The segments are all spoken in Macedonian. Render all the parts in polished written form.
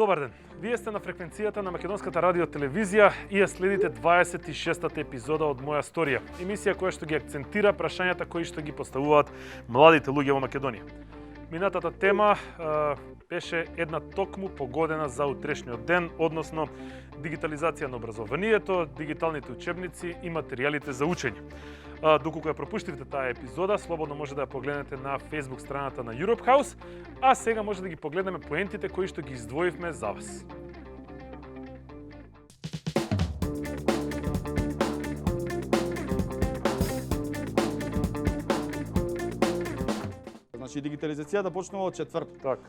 Добар ден. Вие сте на фреквенцијата на Македонската радио телевизија и ја следите 26-та епизода од Моја сторија. Емисија која што ги акцентира прашањата кои што ги поставуваат младите луѓе во Македонија. Минатата тема беше една токму погодена за утрешниот ден, односно дигитализација на образованието, дигиталните учебници и материјалите за учење. Доколку ја пропуштивте таа епизода, слободно може да ја погледнете на Facebook страната на Europe House, а сега може да ги погледнеме поентите кои што ги издвоивме за вас. Значи дигитализацијата почнува од четврток. Така.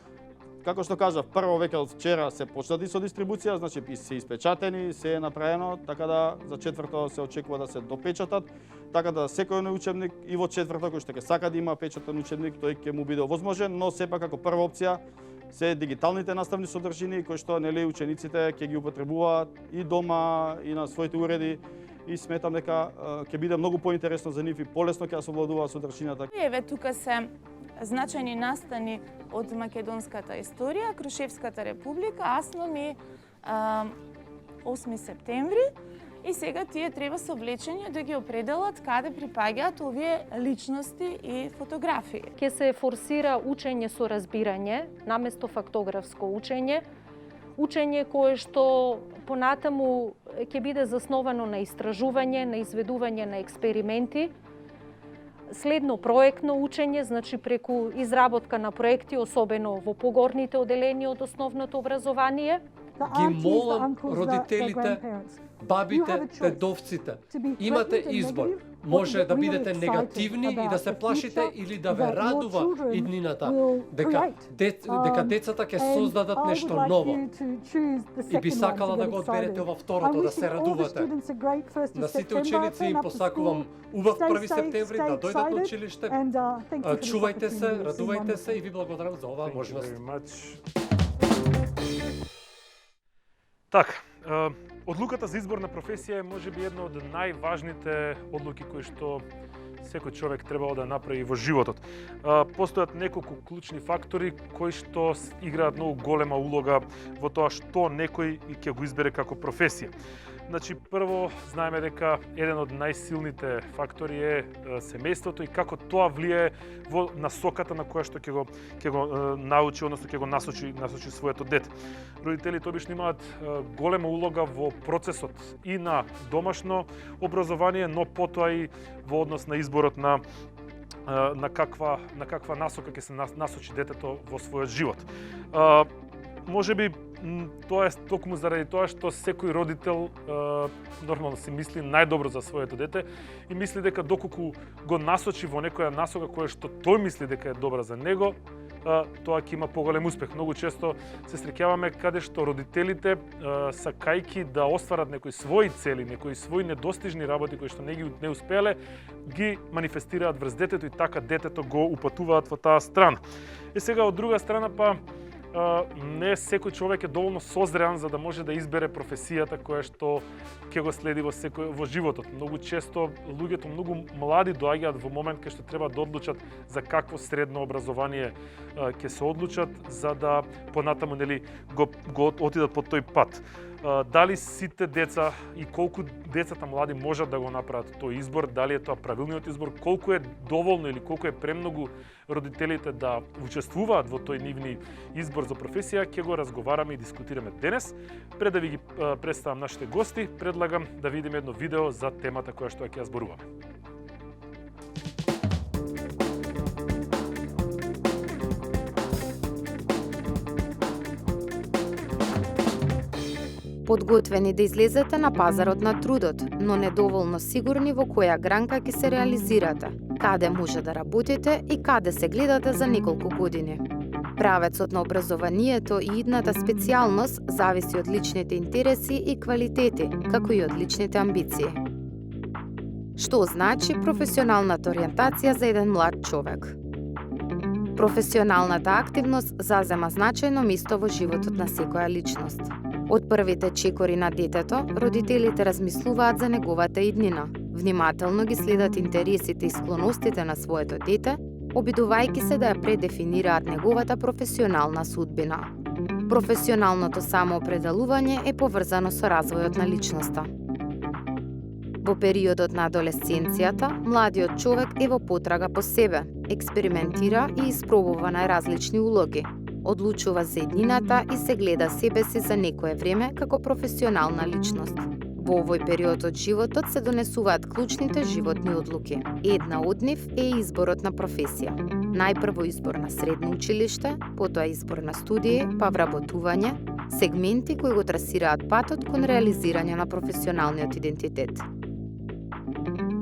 Како што кажав, прво веќе од вчера се почнати со дистрибуција, значи се испечатени, се е направено, така да за четврто се очекува да се допечатат, така да секој учебник и во четврток кој што ќе сака да има печатен учебник, тој ќе му биде овозможен, но сепак како прва опција се дигиталните наставни содржини кои што нели учениците ќе ги употребуваат и дома и на своите уреди. И сметам дека ќе биде многу поинтересно за нив и полесно ќе ја совладуваат содржината. Еве тука се значајни настани од македонската историја, Крушевската република, Асном и 8 септември. И сега тие треба со влечење да ги определат каде припаѓаат овие личности и фотографии. Ке се форсира учење со разбирање, наместо фактографско учење. Учење кое што понатаму ќе биде засновано на истражување, на изведување на експерименти, следно проектно учење, значи преку изработка на проекти, особено во погорните оделени од основното образование. Ги молам родителите, бабите, дедовците, имате избор. Може да бидете негативни и да се плашите или да ве радува иднината, дека децата ќе создадат нешто ново. И би сакала да го одберете ова второто, да се радувате. На сите ученици им посакувам убав 1 септември, да дојдат на училиште. Чувајте се, радувајте се и ви благодарам за оваа можност. Така, одлуката за избор на професија е можеби една од најважните одлуки кои што секој човек требало да направи во животот. Постојат неколку клучни фактори кои што играат многу голема улога во тоа што некој ќе го избере како професија. Значи, прво, знаеме дека еден од најсилните фактори е семејството и како тоа влијае во насоката на која што ќе го научи, односно ќе го насочи своето дете. Родителите обично имаат голема улога во процесот и на домашно образование, но потоа и во однос на изборот на каква насока ќе се насочи детето во својот живот. Можеби тоа е токму заради тоа што секој родител нормално си мисли најдобро за своето дете и мисли дека доколку го насочи во некоја насока која што тој мисли дека е добра за него, тоа ќе има поголем успех. Многу често се среќаваме каде што родителите сакајки да остварат некои своји цели, некои своји недостижни работи кои што не успеале, ги манифестираат врз детето и така детето го упатуваат во таа страна. И сега од друга страна па не секој човек е доволно созреан за да може да избере професијата која што ќе го следи во животот. Многу често луѓето многу млади доаѓаат во момент кај што треба да одлучат за какво средно образование ќе се одлучат за да понатаму го отидат по тој пат. Дали сите деца и колку децата млади можат да го направат тој избор, дали е тоа правилниот избор, колку е доволно или колку е премногу родителите да учествуваат во тој нивни избор за професија, ќе го разговараме и дискутираме денес. Пред да ви ги представам нашите гости, предлагам да видиме едно видео за темата која што ќе ја зборуваме. Подготвени да излезете на пазарот на трудот, но недоволно сигурни во која гранка ќе се реализирате, каде може да работите и каде се гледате за неколку години. Правецот на образованието и идната специјалност зависи од личните интереси и квалитети, како и од личните амбиции. Што значи професионалната ориентација за еден млад човек? Професионалната активност зазема значајно место во животот на секоја личност. Од првите чекори на детето, родителите размислуваат за неговата иднина, внимателно ги следат интересите и склоностите на своето дете, обидувајќи се да ја предефинираат неговата професионална судбина. Професионалното самоопределување е поврзано со развојот на личноста. Во периодот на адолесценцијата, младиот човек е во потрага по себе, експериментира и испробува најразлични улоги, одлучува за еднината и се гледа себе си за некое време како професионална личност. Во овој период од животот се донесуваат клучните животни одлуки. Една од нив е изборот на професија. Најпрво избор на средно училиште, потоа избор на студии, па вработување, сегменти кои го трасираат патот кон реализирање на професионалниот идентитет.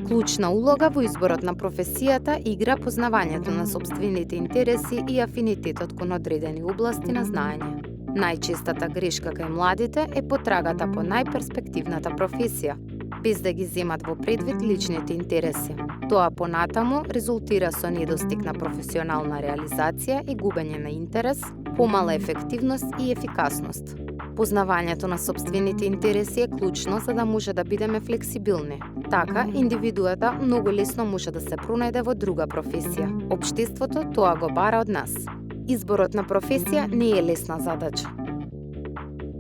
Клучна улога во изборот на професијата игра познавањето на сопствените интереси и афинитетот кон одредени области на знаење. Најчестата грешка кај младите е потрагата по најперспективната професија, без да ги земат во предвид личните интереси. Тоа понатаму резултира со недостиг на професионална реализација и губење на интерес, помала ефективност и ефикасност. Познавањето на сопствените интереси е клучно за да може да бидеме флексибилни. Така, индивидуата многу лесно може да се пронајде во друга професија. Општеството тоа го бара од нас. Изборот на професија не е лесна задача.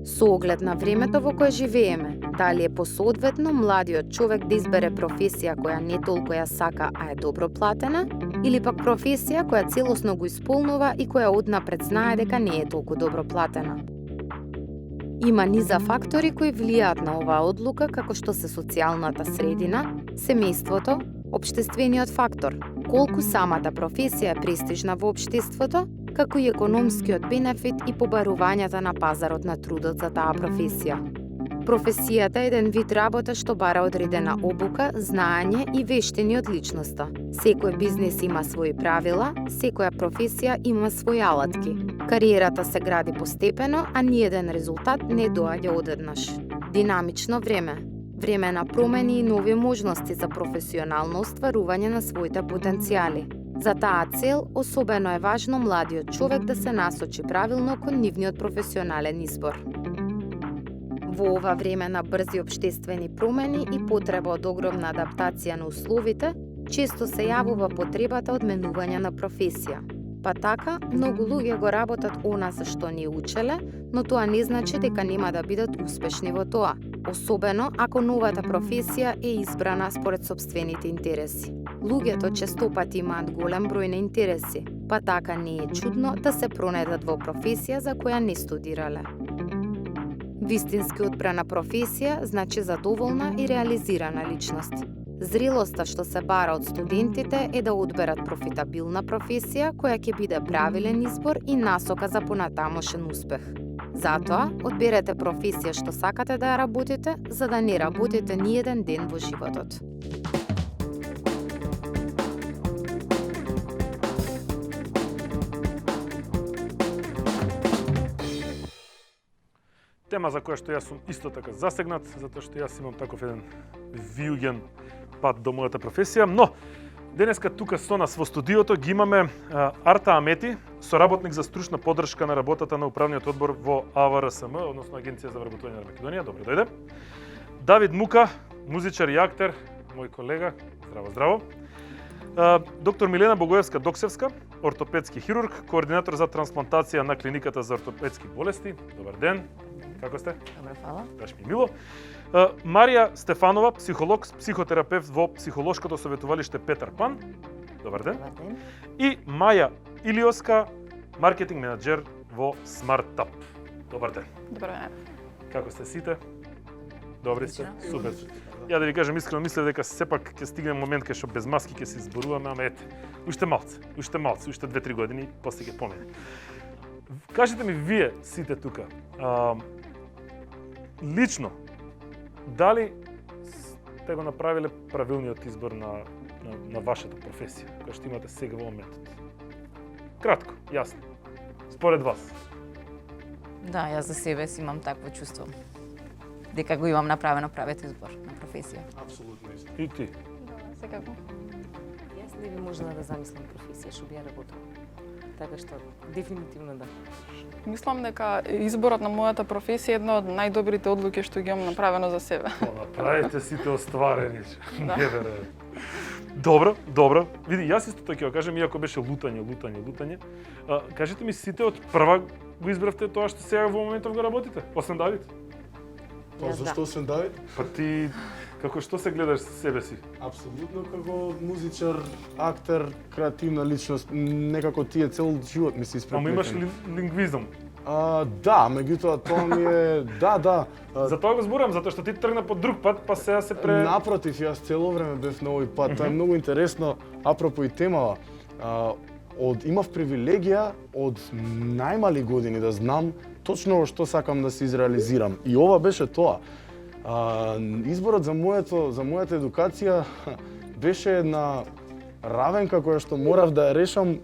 Со оглед на времето во кое живееме, дали е посоодветно младиот човек да избере професија која не толку ја сака, а е добро платена, или пак професија која целосно го исполнува и која однапред знае дека не е толку добро платена. Има низа фактори кои влијаат на оваа одлука, како што се социјалната средина, семејството, општествениот фактор, колку самата професија е престижна во општеството, како и економскиот бенефит и побарувањата на пазарот на трудот за таа професија. Професијата е еден вид работа што бара одредена обука, знаење и вештини од личноста. Секој бизнес има своји правила, секоја професија има своји алатки. Кариерата се гради постепено, а ниеден резултат не доаѓа одеднаш. Динамично време. Време на промени и нови можности за професионално остварување на своите потенцијали. За таа цел, особено е важно младиот човек да се насочи правилно кон нивниот професионален избор. Во ова време на брзи општествени промени и потреба од огромна адаптација на условите, често се јавува потребата од менување на професија. Па така, многу луѓе го работат она за што не учеле, но тоа не значи дека нема да бидат успешни во тоа, особено ако новата професија е избрана според сопствените интереси. Луѓето честопати имаат голем број на интереси, па така не е чудно да се пронајдат во професија за која не студирале. Вистински одбрана професија значи задоволна и реализирана личност. Зрелоста што се бара од студентите е да одберат профитабилна професија која ќе биде правилен избор и насока за понатамошен успех. Затоа, одберете професија што сакате да ја работите, за да не работите ниеден ден во животот. Тема за која што јас сум исто така засегнат, затоа што јас имам таков еден виуген пат до мојата професија, но денеска тука со нас во студиото ги имаме Арта Амети, соработник за стручна поддршка на работата на управниот одбор во АВРСМ, односно Агенција за вработување на Македонија. Добро дојде. Давид Мука, музичар и актер, мој колега. Здраво, здраво. Доктор Милена Богоевска-Доксевска, ортопедски хирург, координатор за трансплантација на клиниката за ортопедски болести. Добар ден. Како сте? Добро, фала. Баш ми мило. Марија Стефанова, психолог, психотерапевт во психолошкото советувалиште Петар Пан. Добар ден. Добар ден. И Маја Илиоска, маркетинг менаџер во SmartTap. Добар ден. Добар ден. Како сте сите? Добри сте? Одлично. Супер. Ја да ви кажам искрено, мислев дека сепак ќе стигне момент кај што без маски ќе се изборуваме, ама ете, уште малце, уште 2-3 години, после ќе помине. Кажете ми вие сите тука, лично, дали сте го направиле правилниот избор на вашата професија, која што имате сега во моментот? Кратко, јасно. Според вас. Да, јас за себе си имам такво чувство. Дека го имам направено правиот избор на професија. Апсолутно исто. И ти? Секако. Јас не би можела да замислам професија што би ја работела. Така што дефинитивно да. Мислам дека изборот на мојата професија е една од најдобрите одлуки што ги имам направено за себе. Направите сите остварени. Да. Не верувам. Добро. Види, јас исто така ќе кажам, иако беше лутање. Кажете ми, сите од прва го избравте тоа што сега во моментов го работите? Освен Давид? Па зашто освен Давид? Па ти како што се гледаш себе си? Апсолутно како музичар, актер, креативна личност, некако тие цел живот ми се испреплетени. Ама имаш лингвизам? Да, меѓутоа тоа ми е да. За тоа го зборам, затоа што ти тргна по друг пат, па сега се Напротив, јас цело време бев на овој пат. Тоа е многу интересно, апропо и темава. Имав привилегија од најмали години да знам точно што сакам да се изреализирам. И ова беше тоа. Изборот за мојата едукација беше една равенка која што морав да ја решам,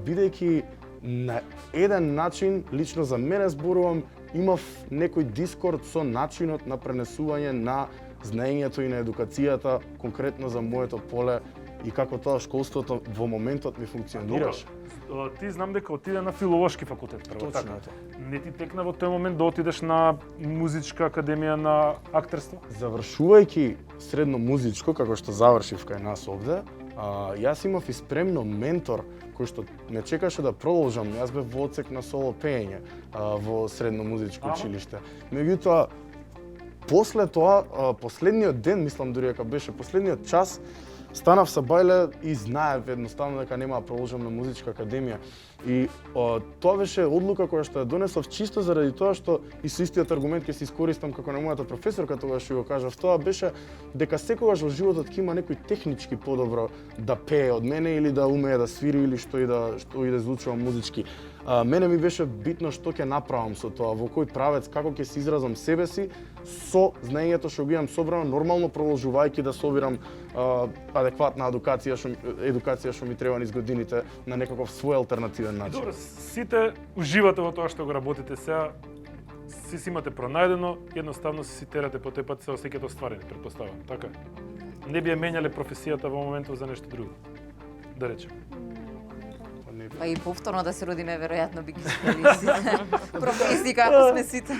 бидејќи на еден начин, лично за мене зборувам, имав некој дискорд со начинот на пренесување на знаењето и на едукацијата, конкретно за моето поле и како тоа школството во моментот ми функционираше. Ти знам дека отиде на филолошки факултет прво, Точно така? тоа. Не ти текна во тој момент да отидеш на музичка академија на актерство? Завршувајќи средно музичко, како што завршив кај нас овде, јас имав и спремно ментор кој што ме чекаше да продолжам. Јас бев во одсек на соло пеење во средно музичко училиште. Меѓутоа, после тоа, последниот ден, мислам дури дека беше последниот час, станав со бајле и знаев едноставно дека нема да продолжам на музичка академија. И тоа беше одлука која што ја донесов чисто заради тоа што и со истиот аргумент ќе се искористам како на мојата професорка тогаш го кажав, тоа беше дека секогаш во животот ќе има некој технички подобро да пее од мене или да умее да свири или што и да звучува музички. Мене ми беше битно што ќе направам со тоа, во кој правец, како ќе се изразам себе си со знаењето што го имам собрано, нормално продолжувајќи да собирам адекватна едукација што ми треба низ годините на некаков свој алтернативен начин. Добро, сите уживате во тоа што го работите сега, си имате пронајдено, едноставно си терате по тој пат, се осеќате остварени, претпоставам, така? Не би ја менјале професијата во моментот за нешто друго, да речем. Па и повторно да се родиме, веројатно би ги спели сите професии како сме сите.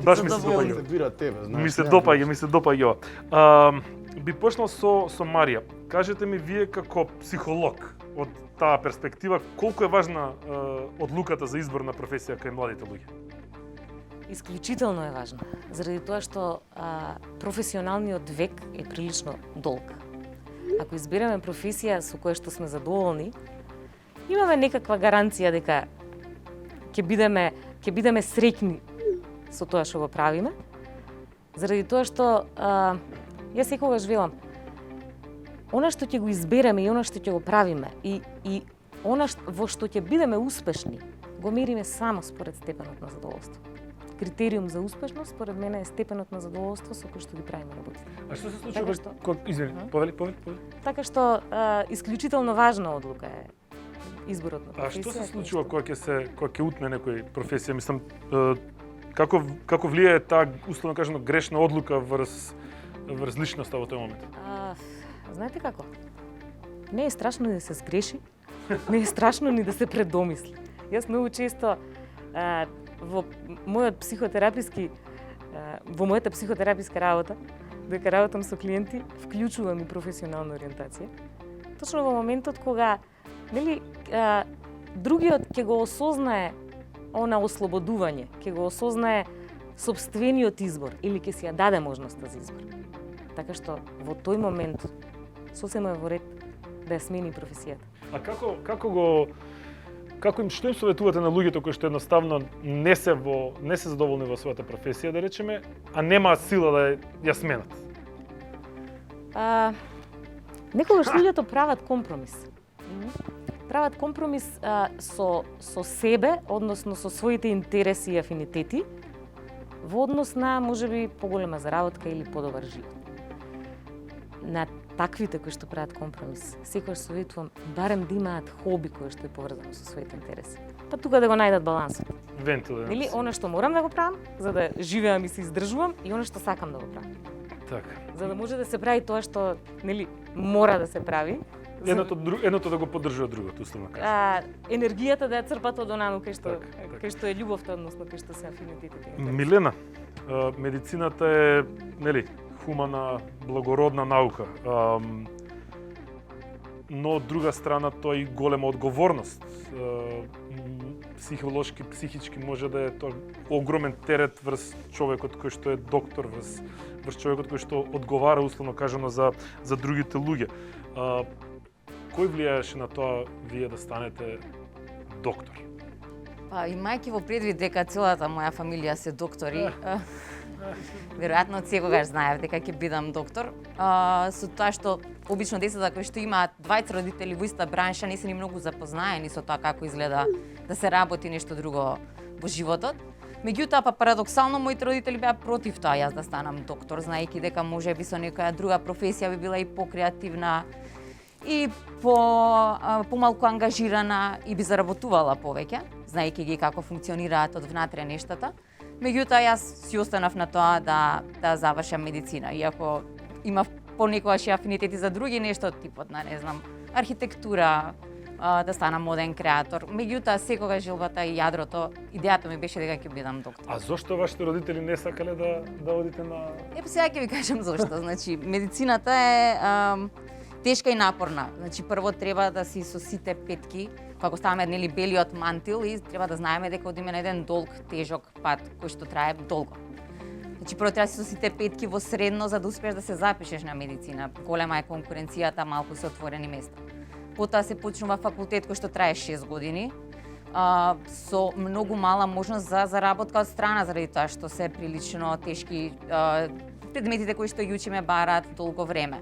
Баш ми се допаѓа. Ми се допаѓа. Би почнал со Марија. Кажете ми вие како психолог од таа перспектива, колку е важна одлуката за избор на професија кај младите луѓе? Исклучително е важна, заради тоа што професионалниот век е прилично долг. Ако избереме професија со која што сме задоволни, имаме некаква гаранција дека ќе бидеме среќни со тоа што го правиме, заради тоа што јас секогаш велам, она што ќе го избереме и она што ќе го правиме и она во што ќе бидеме успешни, го мериме само според степенот на задоволство. Критериум за успешност според мене е степенот на задоволство со кој што ги правиме работите. А што се случува повели? Така што исклучително важна одлука е изборот на професија. А што се случува кога ќе утне некој професија? Мислам, како влијае таа, условно кажано, грешна одлука врз личноста во тој момент? Знаете како? Не е страшно ни да се сгреши, не е страшно ни да се предомисли. Јас многу често во мојата психотераписка работа, дека работам со клиенти, вклучувам и професионална ориентација. Точно во моментот кога другиот ќе го осознае она ослободување, ќе го осознае сопствениот избор или ќе си ја даде можноста за избор. Така што во тој момент сосема е во ред да ја смени професијата. А што им советувате на луѓето кои што едноставно не се задоволни во својата професија, да речеме, а немаат сила да ја сменат? Некогаш луѓето прават компромис. Прават компромис со себе, односно со своите интереси и афинитети, во однос на можеби поголема заработка или подобар живот. На таквите кои што прават компромис, секогаш советувам барем да имаат хоби кое што е поврзано со своите интереси. Па тука да го најдат балансот. Нели, она што морам да го правам за да живеам и се издржувам и она што сакам да го правам. Така. За да може да се прави тоа што, нели, мора да се прави. Едното да го поддржува другото, условно кажа. Енергијата да ја црпат од онаму кај што е љубовта, односно кај што се афинитетите. Милена, медицината е, нели, хумана, благородна наука. но од друга страна тоа и голема одговорност. Психолошки, психички може да е тоа огромен терет врз човекот кој што е доктор, врз човекот кој што одговара условно кажано за другите луѓе. Кој влијаеше на тоа вие да станете доктор? Па, имајќи во предвид дека целата моја фамилија се доктори, веројатно од секогаш знаев дека ќе бидам доктор. Со тоа што обично децата кои што имаат двајца родители во иста бранша не се ни многу запознаени со тоа како изгледа да се работи нешто друго во животот. Меѓутоа, па парадоксално, моите родители беа против тоа јас да станам доктор, знаејќи дека можеби со некоја друга професија би била и покреативна и помалку ангажирана и би заработувала повеќе, знаејќи ги како функционираат од внатре нештата. Меѓутоа, јас си останав на тоа да завршам медицина, иако имав понекогаш и афинитети за други нешто, типот на, не знам, архитектура, да станам моден креатор. Меѓутоа, секогаш желбата и јадрото, идејата ми беше дека ќе бидам доктор. А зошто вашите родители не сакале да одите на... Сега ќе ви кажам зошто. Значи, медицината е тешка и напорна. Значи, прво треба да си со сите петки, како ставаме нели белиот мантил и треба да знаеме дека одиме на еден долг, тежок пат кој што трае долго. Значи, прво треба да си со сите петки во средно за да успееш да се запишеш на медицина. Голема е конкуренцијата, малку се отворени места. Потоа се почнува факултет кој што трае 6 години, со многу мала можност за заработка од страна, заради тоа што се прилично тешки предметите кои што ги учиме бараат долго време.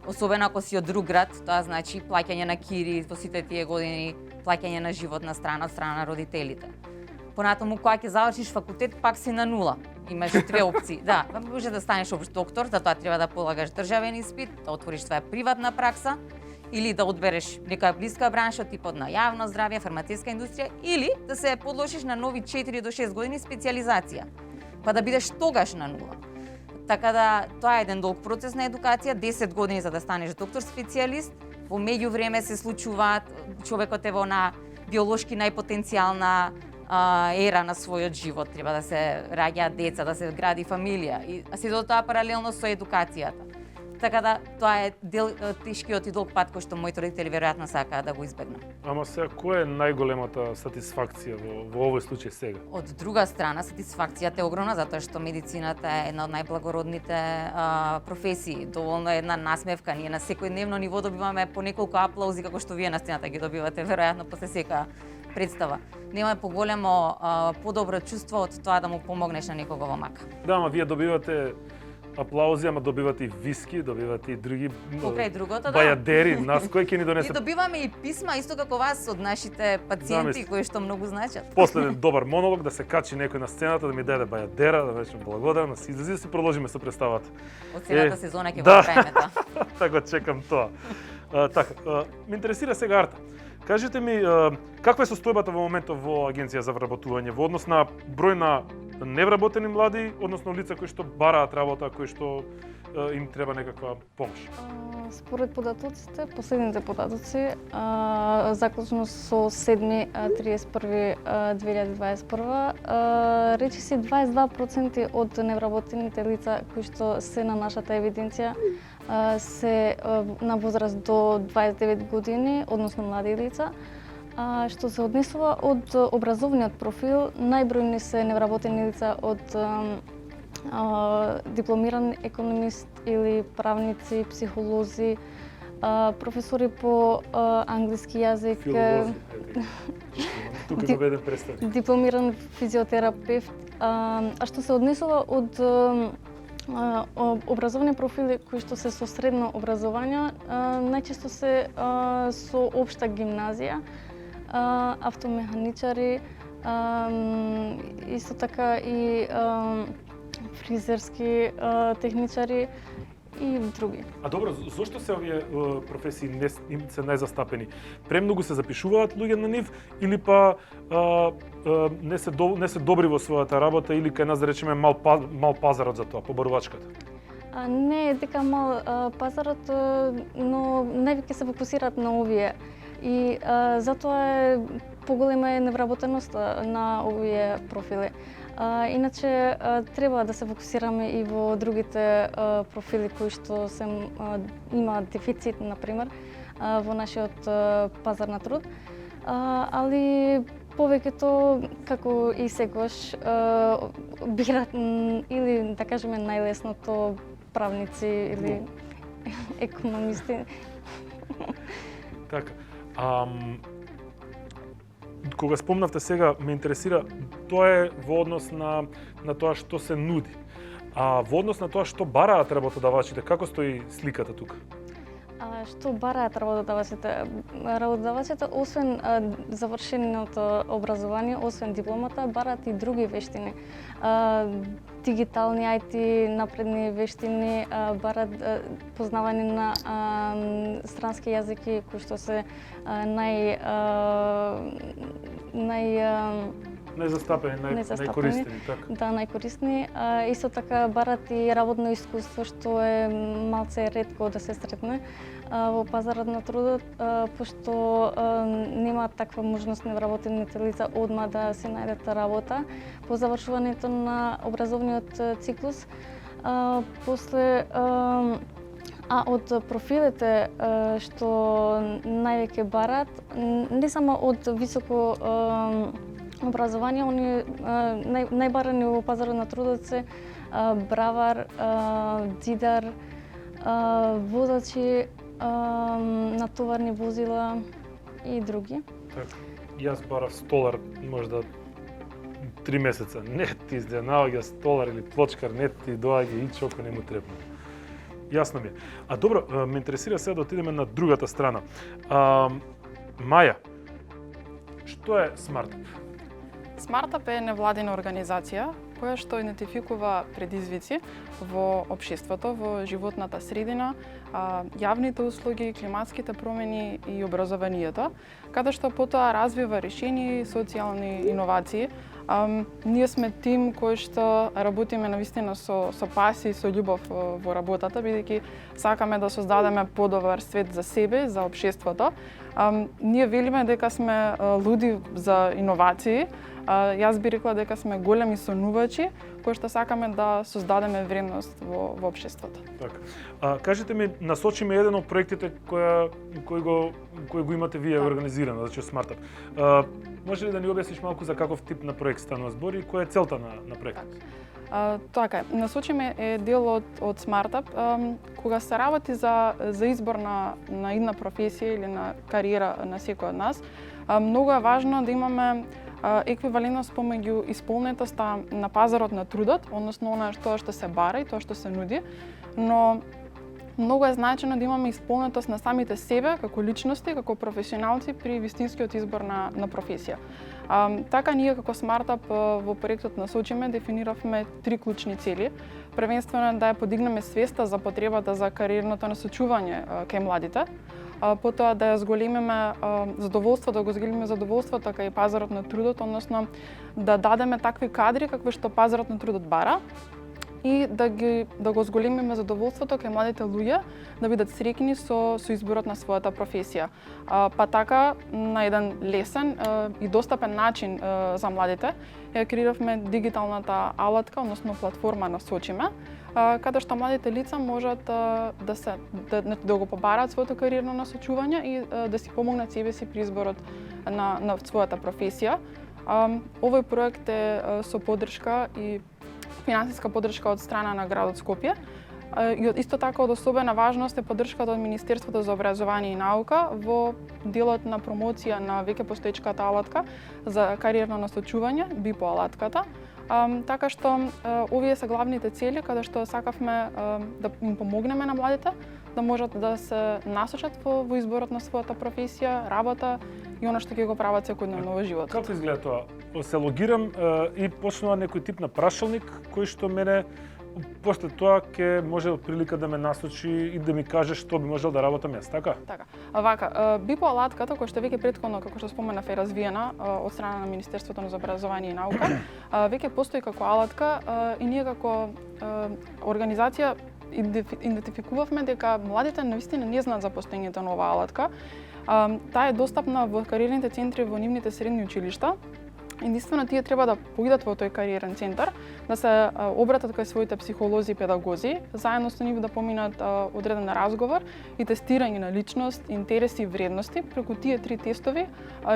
Особено ако си од друг град, тоа значи плаќање на кири во сите тие години, плаќање на животна страна од страна на родителите. Понатаму, кога ќе завршиш факултет, пак си на нула. Имаш две опции. Да, може да станеш општ доктор, затоа треба да полагаш државен испит, да отвориш твоја приватна пракса, или да одбереш некоја блиска бранша, типот на јавно здравје, фармацевска индустрија, или да се подложиш на нови 4 до 6 години специјализација, па да бидеш тогаш на нула. Така да, тоа е еден долг процес на едукација, 10 години за да станеш доктор специјалист. Во меѓувреме се случуваат, човекот е во на биолошки најпотенцијална ера на својот живот, треба да се раѓаат деца, да се гради фамилија, а се до тоа паралелно со едукацијата. Така да, тоа е тешкиот и долг пат кој што моите родители веројатно сакаат да го избегнат. Ама сега, која е најголемата сатисфакција во овој случај сега? Од друга страна, сатисфакцијата е огромна, затоа што медицината е една од најблагородните професии. Доволно е една насмевка. Ние на секојдневно ниво добиваме по неколку аплаузи, како што вие на сцената ги добивате, веројатно после секоја представа. Нема поголемо, подобро чувство од тоа да му помогнеш на некого во мака. Да, ама вие добивате аплаузи, ама добивате и виски, добивате и други покрај другото, бајадери, нас кој ќе ни донесе. Ние добиваме и писма исто како вас од нашите пациенти кои што многу значат. После еден добар монолог да се качи некој на сцената да ми даде бајадера, да речем благодарам, да се излези да си продолжиме со представата. Од следната сезона ќе го направиме тоа. Така чекам тоа. Така, ме интересира сега Арта. Кажете ми, каква е состојбата во моментот во Агенција за вработување во однос на број на невработени млади, односно лица кои што бараат работа, кои што им треба некаква помош? Според податоците, последните податоци, заклучно со 7.31.2021, речиси 22% од невработените лица кои што се на нашата евиденција се на возраст до 29 години, односно млади лица. Што се однесува од образовниот профил, најбројни се невработени лица од дипломиран економист или правници, психолози, професори по англиски јазик, дипломиран физиотерапевт. А што се однесува од образовни профили кои што се со средно образование, најчесто се со општа гимназија, автомеханичари, исто така и фризерски техничари и други. А добро, зошто се овие професии не се најзастапени? Премногу се запишуваат луѓе на нив или па не се добри во својата работа или кај нас да речеме мал пазарот за тоа, побарувачката? Не е дека мал пазарот, но највеќе се фокусираат на овие. И затоа е поголема е невработеноста на овие профили. Иначе треба да се фокусираме и во другите профили кои што има дефицит, например, во нашиот пазар на труд. Али повеќето, како и секогаш, бират или, да кажеме, најлесното правници или економисти. Така. Кога спомнавте сега, ме интересира, тоа е во однос на тоа што се нуди. А во однос на тоа што бараат работодавачите, како стои сликата тука? Што бараат работодавачите? Работодавачите, освен завршеното образование, освен дипломата, бараат и други вештини. Дигитални IT, напредни вештини, бараат познавање на странски јазики кои што се Најзастапени, најкористени, така. Да, најкористни. Исто така барат и работно искуство, што е малце ретко да се сретне во пазарот на трудот, пошто нема таква можност невработените лица одма да се најдат работа по завршувањето на образовниот циклус. После од профилите што највеќе барат, не само од високо образование, они најбарани во пазарот на трудот се бравар, џидар, водачи на товарни возила и други. Така. Јас барав столар можда 3 месеца. Не ти изненаваѓа столар или плочкар, не ти доаѓа и чоко не му требно. Јасно ми е. А добро, ме интересира сега да отидеме на другата страна. Маја, што е SmartUp? SmartUp е невладина организација која што идентификува предизвици во општеството, во животната средина, јавните услуги, климатските промени и образованието, каде што потоа развива решени социјални иновации. Ние сме тим кој што работиме навистина со паси и со љубов во работата, бидејќи сакаме да создадеме подобар свет за себе, за општеството. Ние велиме дека сме луди за иновации. Јас би рекла дека сме големи сонувачи кои што сакаме да создадеме вредност во општеството. Така. Кажете ми, насочиме еден од проектите кој го имате вие организирано, значи SmartUp. Може ли да ни објасниш малку за каков тип на проект станува збор и која е целта на проектот? Така е. Насочиме е дел од SmartUp. Кога се работи за избор на една професија или на кариера на секој од нас, многу е важно да имаме еквивалентност помеѓу исполнетоста на пазарот на трудот, односно тоа што се бара и тоа што се нуди, но многу е значено да имаме исполнетост на самите себе како личности, како професионалци при вистинскиот избор на професија. Така ние како SmartUp во проектот Насочиме дефиниравме 3 клучни цели. Првенствено да ја подигнеме свеста за потребата за кариерното насочување кај младите, потоа да ја зголемиме задоволството, да го зголемиме задоволството така и пазарот на трудот, односно да дадеме такви кадри какви што пазарот на трудот бара и да го зголемиме задоволството кај младите луѓе да бидат среќни со изборот на својата професија. Па така на еден лесен и достапен начин за младите ја креиравме дигиталната алатка, односно платформа Насочиме, каде што младите лица можат да го побараат своето кариерно насочување и да си помогнат себе си при изборот на својата професија. Овој проект е со поддршка и финансиска поддршка од страна на градот Скопје. И исто така од особена важност е поддршката од Министерството за образование и наука во делот на промоција на веќе постоечката алатка за кариерно насочување, БИПО алатката. Така што овие се главните цели каде што сакавме да им помогнеме на младите да можат да се насочат во изборот на својата професија, работа и она што ќе го прават секојдневно во животот. Како изгледа тоа? Се логирам и почнува некој тип на прашалник кој што мене после тоа ќе може прилика да ме насочи и да ми каже што би можел да работам јас, така? Така. Вака, БИПО алатката која што веќе претходно, како што споменав, е развиена од страна на Министерството за образование и наука, веќе постои како алатка и ние како организација идентификувавме дека младите навистина не знаат за постоењето на оваа алатка. Таа е достапна во кариерните центри во нивните средни училишта, единствено тие треба да поидат во тој кариерен центар, да се обратат кај своите психолози и педагози, заедно со нив да поминат одреден разговор и тестирање на личност, интереси и вредности. Преку тие 3 тестови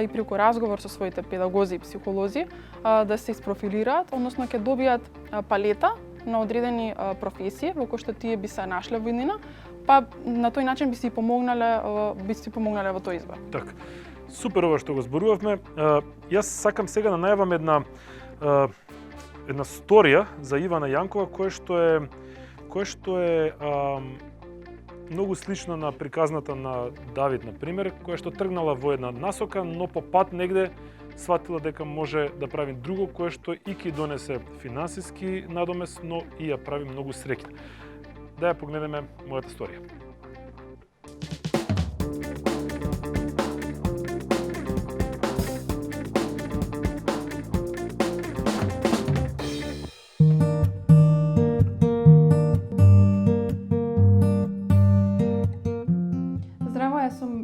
и преку разговор со своите педагози и психолози да се isprofilираат, односно ќе добијат палета на одредени професии во кои што тие би се нашле во иднина, па на тој начин би си помогнале во тој избор. Така. Супер ова што го зборувавме. Јас сакам сега да најавам една сторија за Ивана Јанкова која што е многу слично на приказната на Давид, на пример, која што тргнала во една насока, но по пат негде сватила дека може да прави друго, кое што и ќе донесе финансиски надомес, но и ја прави многу среќна. Да ја погледнеме мојата сторија.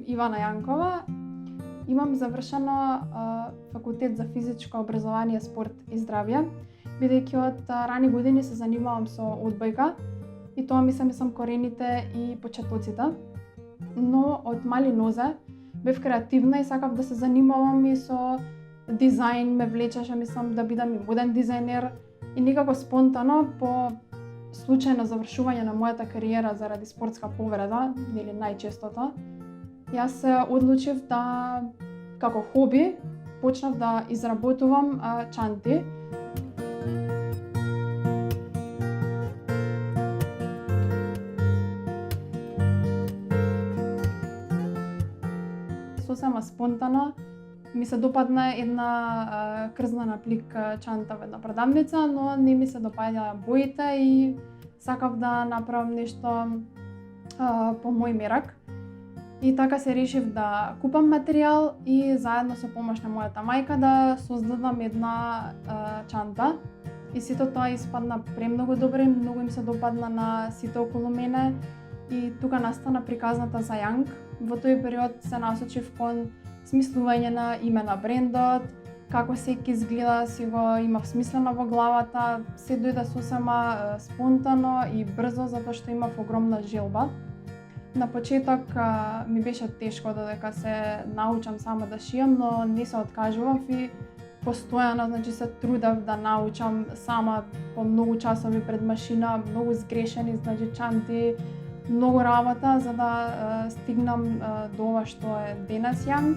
Ивана Јанкова. Имам завршено факултет за физичко образование, спорт и здравје, бидејќи од рани години се занимавам со одбојка и тоа ми се корените и почетоците. Но од мали нозе бев креативна и сакав да се занимавам и со дизајн, ме влечеше, да бидам и моден дизајнер и некако спонтано по случајно завршување на мојата кариера заради спортска повреда, или најчестото, јас се одлучив да, како хоби, почнав да изработувам чанти. Сосема спонтано ми се допадна една крзнана плик чанта во една продавница, но не ми се допаѓа боите и сакав да направам нешто по мој мерак. И така се решив да купам материјал и заедно со помош на мојата мајка да создадам една чанта. И сето тоа испадна премногу добро, многу им се допадна на сите околу мене и тука настана приказната за Јанг. Во тој период се насочив кон смислување на име на брендот, како секи изгледа, си го имав смислено во главата, се дојде сосема спонтано и брзо затоа што имав огромна желба. На почеток ми беше тешко додека се научам сама да шијам, но не се откажував и постојано, значи се трудев да научам сама по многу часови пред машина, многу сгрешени, значи чанти, многу работа за да стигнам до ова што е денес Јанг.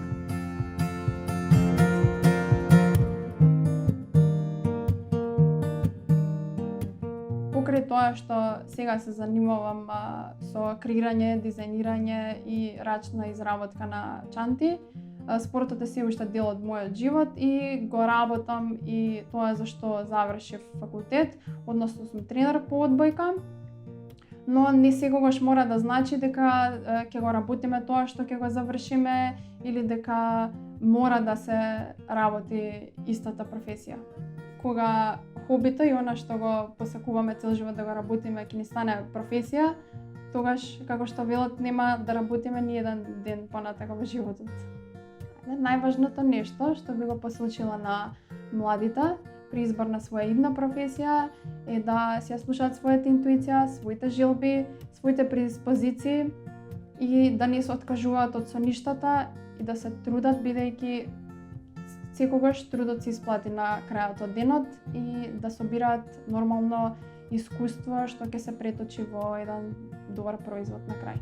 Покрај тоа што сега се занимавам со креирање, дизајнирање и рачна изработка на чанти, спортот е се уште дел од мојот живот и го работам и тоа е зашто завршив факултет, односно сум тренер по одбојка. Но не секогаш мора да значи дека ќе го работиме тоа што ќе го завршиме или дека мора да се работи истата професија. Кога хобито и она што го посакуваме цел живот да го работиме ќе ни стане професија, тогаш, како што велат, нема да работиме ни еден ден понатака во животот. Најважното нешто што би го посочила на младите при избор на своја идна професија е да се слушаат својата интуиција, своите желби, своите предиспозиции и да не се откажуваат од соништата и да се трудат, бидејќи секогаш трудот се исплати на крајот од денот и да собираат нормално искуство што ќе се преточи во еден добар производ на крај.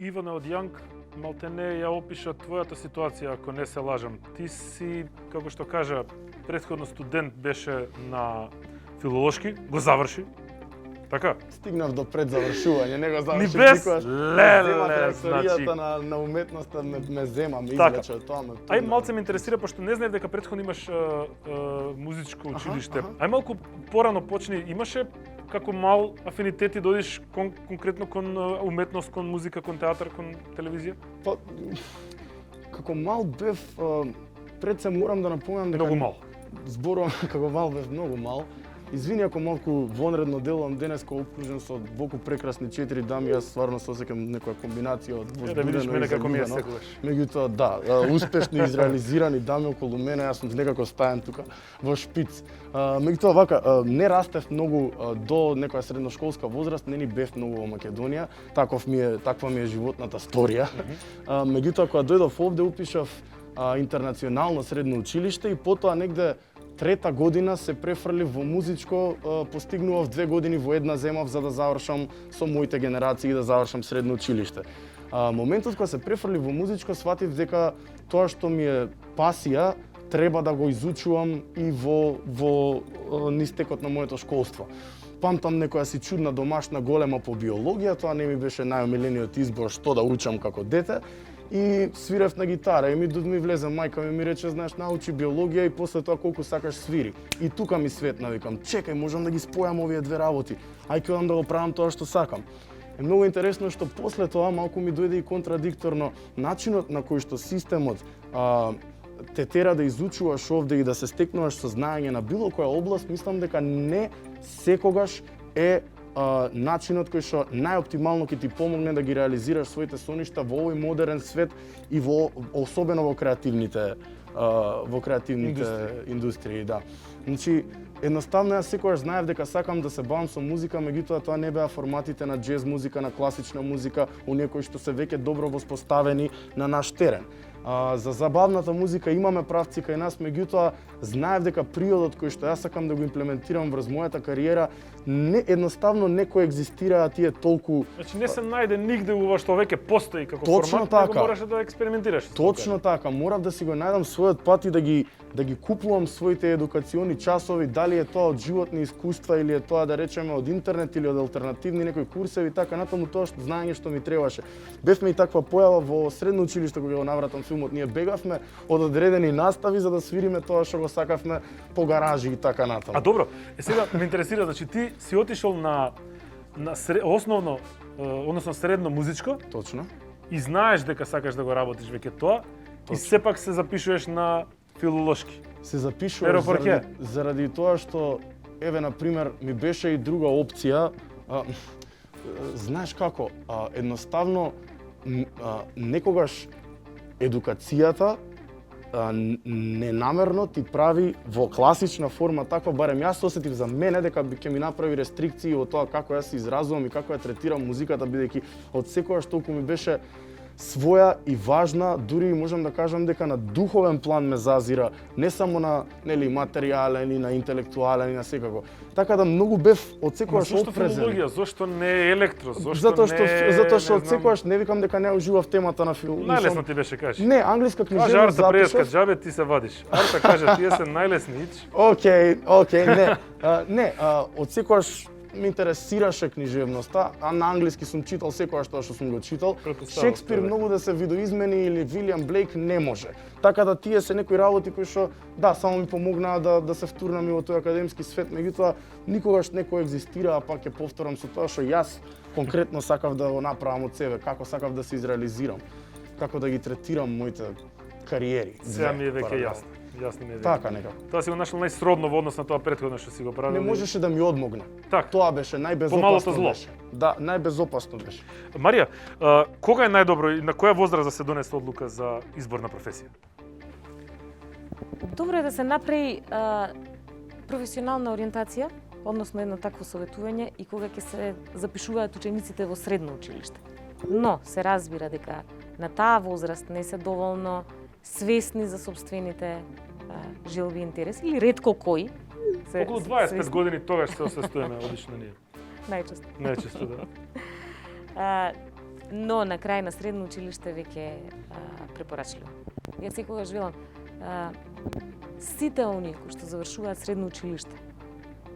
Ивана од Јанг малтене ја опиша твојата ситуација, ако не се лажам. Ти си, како што кажа, претходно студент беше на филолошки, го заврши, така? Стигнав до предзавршување, не го завршив без никогаш. леле, значи на уметноста ме зема, ме извлече од тоа. Ај малце ме интересира, пошто не знаев дека претходно имаш музичко училиште. Ај малку порано почни, имаше како мал афинитети да одиш конкретно кон уметност, кон музика, кон театар, кон телевизија? Па, како мал бев, пред се морам да напомнам дека... Многу мал. Зборувам како мал бев многу мал. Извини ако малку вонредно делувам денеска обкружен со волку прекрасни 4 дами, јас стварно се осеќам некоја комбинација од Да видиш мене како ми е заљубено. секогаш. Меѓутоа, да, успешни изреализирани дами околу мене, јас сум некако стаен тука во шпиц. Меѓутоа, вака, не растев многу до некоја средношколска возраст, не ни бев многу во Македонија, таква ми е животната сторија. Меѓутоа, кога дојдов овде, упишав интернационално средно училиште и потоа негде трета година се префрлив во музичко, постигнував 2 години во една земав за да завршам со моите генерации и да завршам средно училиште. Моментот кога се префрлив во музичко, сватив дека тоа што ми е пасија треба да го изучувам и во нистекот на моето школство. Памтам некоја си чудна домашна голема по биологија, тоа не ми беше најомилениот избор што да учам како дете. И свирев на гитара и ми влезе мајка ми рече, знаеш, научи биологија и после тоа колку сакаш свири. И тука ми светна, викам, чекај, можам да ги спојам овие две работи. Ајде да го правам тоа што сакам. Е многу интересно што после тоа малку ми дојде и контрадикторно начинот на кој што системот те тера да изучуваш овде и да се стекнуваш со знаење на било која област, мислам дека не секогаш е начинот кој што најоптимално ќе ти помогне да ги реализираш своите соништа во овој модерен свет и особено во креативните индустрии, да. Значи, едноставно јас секогаш знаев дека сакам да се бавам со музика, меѓутоа тоа не беа форматите на џез музика, на класична музика, оние кои што се веќе добро воспоставени на наш терен. За забавната музика имаме правци кај нас, меѓутоа знаев дека приодот кој што јас сакам да го имплементирам врз мојата кариера едноставно не коегзистираат тие толку. Значи не се најде нигде ова што веќе постои како Точно формат, така. него мораше да експериментираш. Точно така, морав да си го најдам својот пат и да ги купувам своите едукациони часови, дали е тоа од животни искуства или е тоа да речеме од интернет или од алтернативни некои курсеви, така натаму тоа знаење што ми требаше. Бевме и таква појава во средно училиште кога го навратам филмот, ние бегавме од одредени настави за да свириме тоа што го сакавме по гаражи и така натаму. А добро, сега ме интересира, значи ти си отишол на основно, односно средно музичко. Точно. И знаеш дека сакаш да го работиш веќе тоа. Точно. И сепак се запишуваш на филолошки. Се запишуваш заради тоа што, еве, например, ми беше и друга опција. Знаеш како, едноставно, некогаш едукацијата ненамерно ти прави во класична форма, таква барем јас осетив за мене дека ќе ми направи рестрикции во тоа како јас се изразувам и како ја третирам музиката, бидејќи од секојаш толку ми беше своја и важна, дури можам да кажам дека на духовен план ме зазира, не само на материјален и на интелектуален и на секако. Така да многу бев од секојаш опрезен. Зошто филологија? Зошто не е електро? Затоа што од секојаш не викам дека не уживав темата на филологија. Најлесно ти беше, кажи. Не, англиска книжевност запишав. Кажа Арта преска џабе, ти се вадиш. Арта каже, тие се најлесни, ич. Океј, не, од секојаш ме интересираше книжевноста, а на англиски сум читал секојаш тоа што сум го читал. Шекспир многу да се видоизмени или Вилијам Блейк не може. Така да тие се некои работи кои што само ми помогнаа да се втурнам и во тој академски свет, меѓутоа никогаш не коегзистира, а пак ќе повторам со тоа што јас конкретно сакав да го направам од себе, како сакав да се изреализирам, како да ги третирам моите кариери. Сега ми е веќе јасно. Јасно ми е. Така некако. Тоа си го нашол најсродно во однос на тоа претходно што си го правил. Не можеше да ми одмогне. Так. Тоа беше најбезопасно беше. Да, најбезопасно беше. Марија, кога е најдобро и на која возраст да се донесе одлука за избор на професија? Добро е да се направи професионална ориентација, односно едно такво советување и кога ќе се запишуваат учениците во средно училиште. Но се разбира дека на таа возраст не се доволно свесни за собствените желби и интереси, или ретко кои. Околу 25 години тогаш се освестуваме одлично ние. Најчесто, да. Но на крај на средно училиште веќе препорачливо. Јас секогаш велам, сите оние кои што завршуваат средно училиште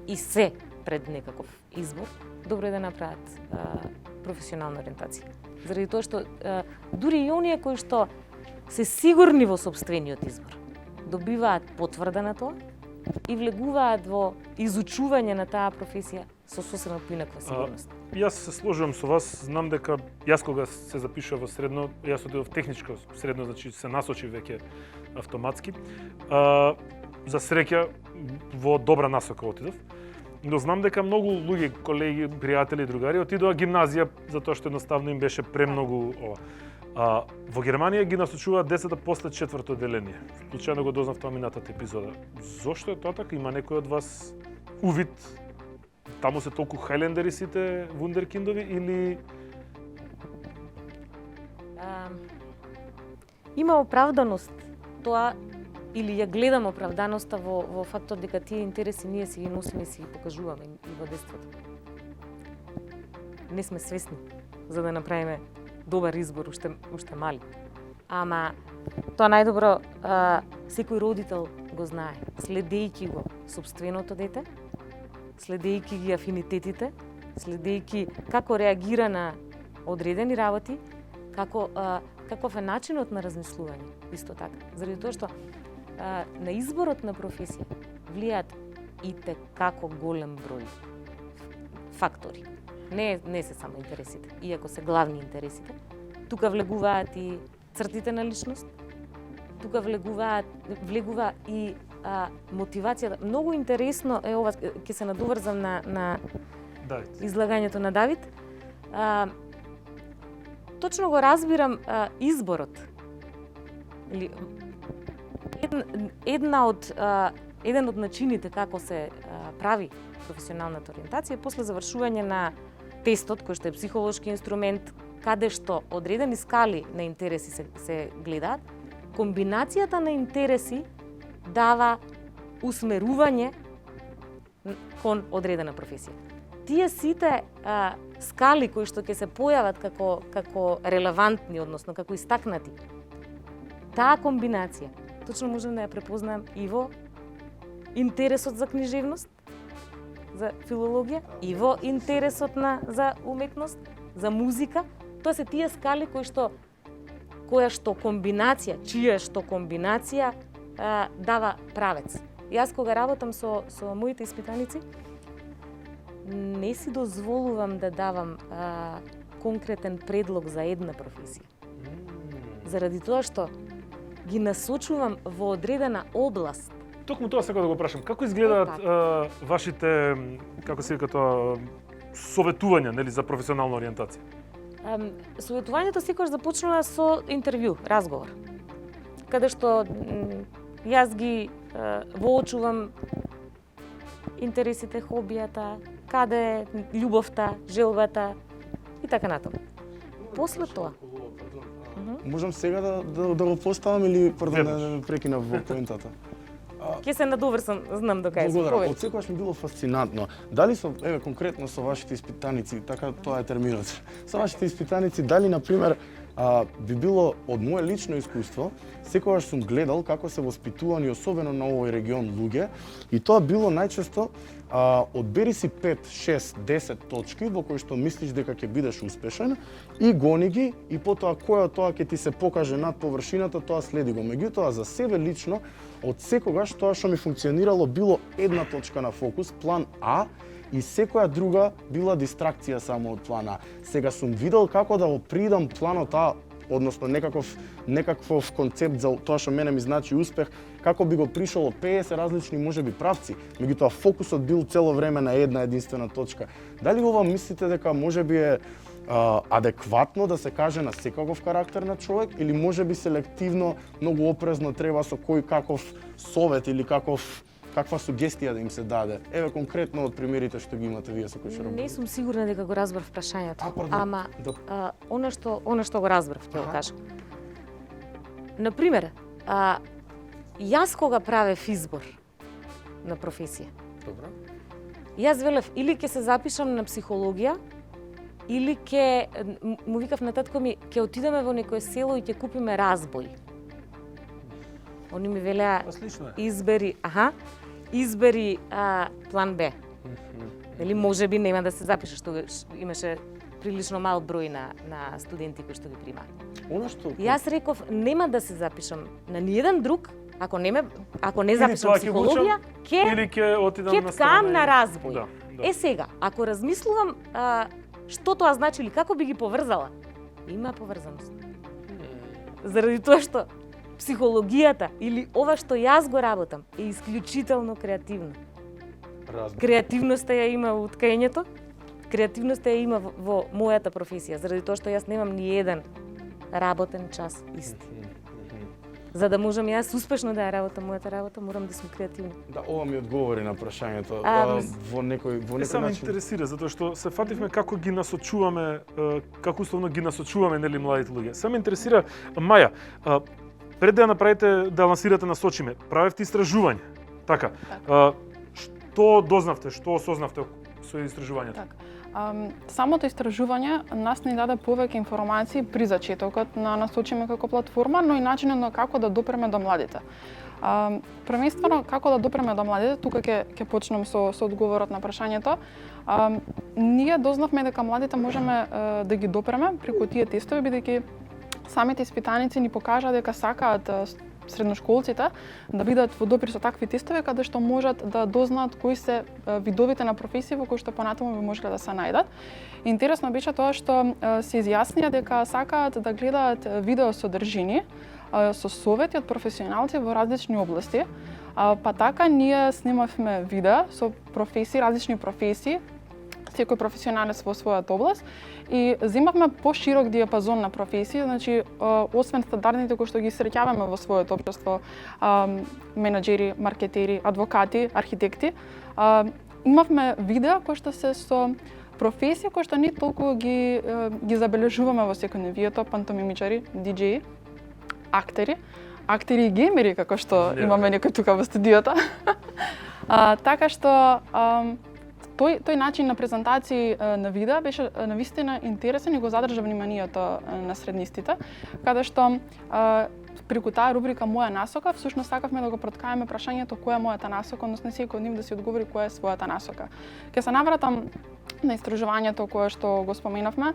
и се пред некаков избор, добро е да направат професионална ориентација. Заради тоа што дури и оние кои што се сигурни во сопствениот избор, добиваат потврда на тоа и влегуваат во изучување на таа професија со сосема поинаква сигурност. Јас се сложувам со вас, знам дека јас кога се запишував во средно, јас отидов техничко средно, значи се насочив веќе автоматски. За среќа во добра насока отидов. Но знам дека многу луѓе, колеги, пријатели, другари отидоа гимназија затоа што едноставно им беше премногу ова. Во Германија ги насочуваат децата после 4-то деление. Случајно го дознав тоа минатата епизода. Зошто е тоа така? Има некој од вас увид? Таму се толку хајлендери сите вундеркиндови или Има оправданост тоа или ја гледам оправданоста во фактот дека тие интереси ние си ги носиме и си ги покажуваме и во детството. Не сме свесни за да направиме добар избор уште мали. Ама тоа најдобро секој родител го знае, следејќи го сопственото дете, следејќи ги афинитетите, следејќи како реагира на одредени работи, каков е начинот на размислување, исто така. Заради тоа што на изборот на професија влијаат и како голем број фактори. Не се само интересите, иако се главни интересите. Тука влегуваат и цртите на личност, тука влегува и мотивацијата. Многу интересно е ова, ќе се надоврзам на излагањето на Давид. Точно го разбирам изборот. Еден од начините како се прави професионалната ориентација после завршување на тестот, кој што е психолошки инструмент, каде што одредени скали на интереси се гледаат, комбинацијата на интереси дава усмерување кон одредена професија. Тие сите скали кои што ќе се појават како релевантни, односно како истакнати, таа комбинација точно можем да ја препознаем и во интересот за книжевност, за филологија, и во интересот за уметност, за музика. Тоа се тие скали чија што комбинација дава правец. Јас кога работам со моите испитаници, не си дозволувам да давам конкретен предлог за една професија. Заради тоа што ги насочувам во одредена област. Токму тоа сакам да го прашам. Како изгледаат вашите, како се вика тоа, советувања, нели, за професионална ориентација? Советувањето секогаш започнува со интервју, разговор. Каде што јас ги воочувам интересите, хобијата, каде е љубовта, желбата и така натаму. После тоа. Можам сега да го поставам или да прекинам во поентата? Ќе се надоврзам, знам до кај се. Благодарам. Од секогаш ми било фасцинатно. Дали конкретно со вашите испитаници, така тоа е терминот. Со вашите испитаници, дали на пример би било од мое лично искуство, секогаш сум гледал како се воспитувани особено на овој регион луѓе и тоа било најчесто одбери си 5, 6, 10 точки во кои што мислиш дека ќе бидеш успешен и гони ги и потоа која од тоа ќе ти се покаже над површината, тоа следи го. Меѓутоа за себе лично од секогаш тоа што ми функционирало било една точка на фокус, план А, и секоја друга била дистракција само од план А. Сега сум видел како да го придам планот А, односно некаков концепт за тоа што мене ми значи успех, како би го пришол од 50 различни можеби правци, меѓутоа фокусот бил цело време на една единствена точка. Дали ова мислите дека можеби е адекватно да се каже на секаков карактер на човек или можеби селективно, многу опрезно треба со кој каков совет или каква сугестија да им се даде? Еве конкретно од примерите што ги имате вие со кои што работите. Не сум сигурна дека го разбрав прашањето, ама она што го разбрав, ќе го кажам. На пример, јас кога правев избор на професија, јас велев или ќе се запишам на психологија, или му викав на татко ми, ќе отидеме во некое село и ќе купиме разбој. Они ми велеа, избери план Б. Дали можеби нема да се запишеш, тогаш имаше прилично мал број на студенти кои што ги примаат. Јас реков, нема да се запишам на ниеден друг, ако не запишам психологија, ќе ткам на разбој. Е сега, ако размислувам што тоа значи или како би ги поврзала, има поврзаност. Заради тоа што психологијата или ова што јас го работам е исклучително креативно. Креативноста ја има во ткаењето, креативноста ја има во мојата професија, заради тоа што јас немам ни еден работен час исти. За да можам јас успешно да ја работам мојата работа, морам да сум креативна. Да, ова ми одговори на прашањето. Во некој Само начин. интересира затоа што се фативме како ги насочуваме, како условно ги насочуваме нели младите луѓе. Само интересира Маја, пред да ја направите да лансирате Насочиме, правевте истражување. Така. Што дознавте, што осознавте со истражувањето? Така. Самото истражување нас ни даде повеќе информации при зачетокот на Насочиме како платформа, но и начинот на како да допреме до младите. Првенствено како да допреме до младите, тука ќе почнам со одговорот на прашањето. Ние дознавме дека младите можеме да ги допреме преку тие тестови, бидејќи самите испитаници ни покажа дека сакаат средношколците да бидат во допир со такви тестови каде што можат да дознаат кои се видовите на професии во кои што понатаму би можеле да се најдат. Интересно беше тоа што се изјаснија дека сакаат да гледаат видео содржини со совети од професионалци во различни области. Па така ние снимавме видеа со професии, различни професии, секој професионалец во својата област и земавме поширок диапазон на професии, значи освен стандардните кои што ги среќаваме во своето општество, менаџери, маркетери, адвокати, архитекти, имавме видеа кои што се со професии кои што не толку ги забележуваме во секојдневието, пантомимичари, диџеи, актери и геймери како што имаме некој тука во студиото. Така што тој начин на презентации на видеа беше навистина интересен и го задржа вниманието на среднистите, каде што преку таа рубрика Моја насока, всушност сакавме да го проткаеме прашањето која е мојата насока, односно секој од нив да си одговори која е својата насока. Ќе се навратам на истражувањето кое што го споменавме.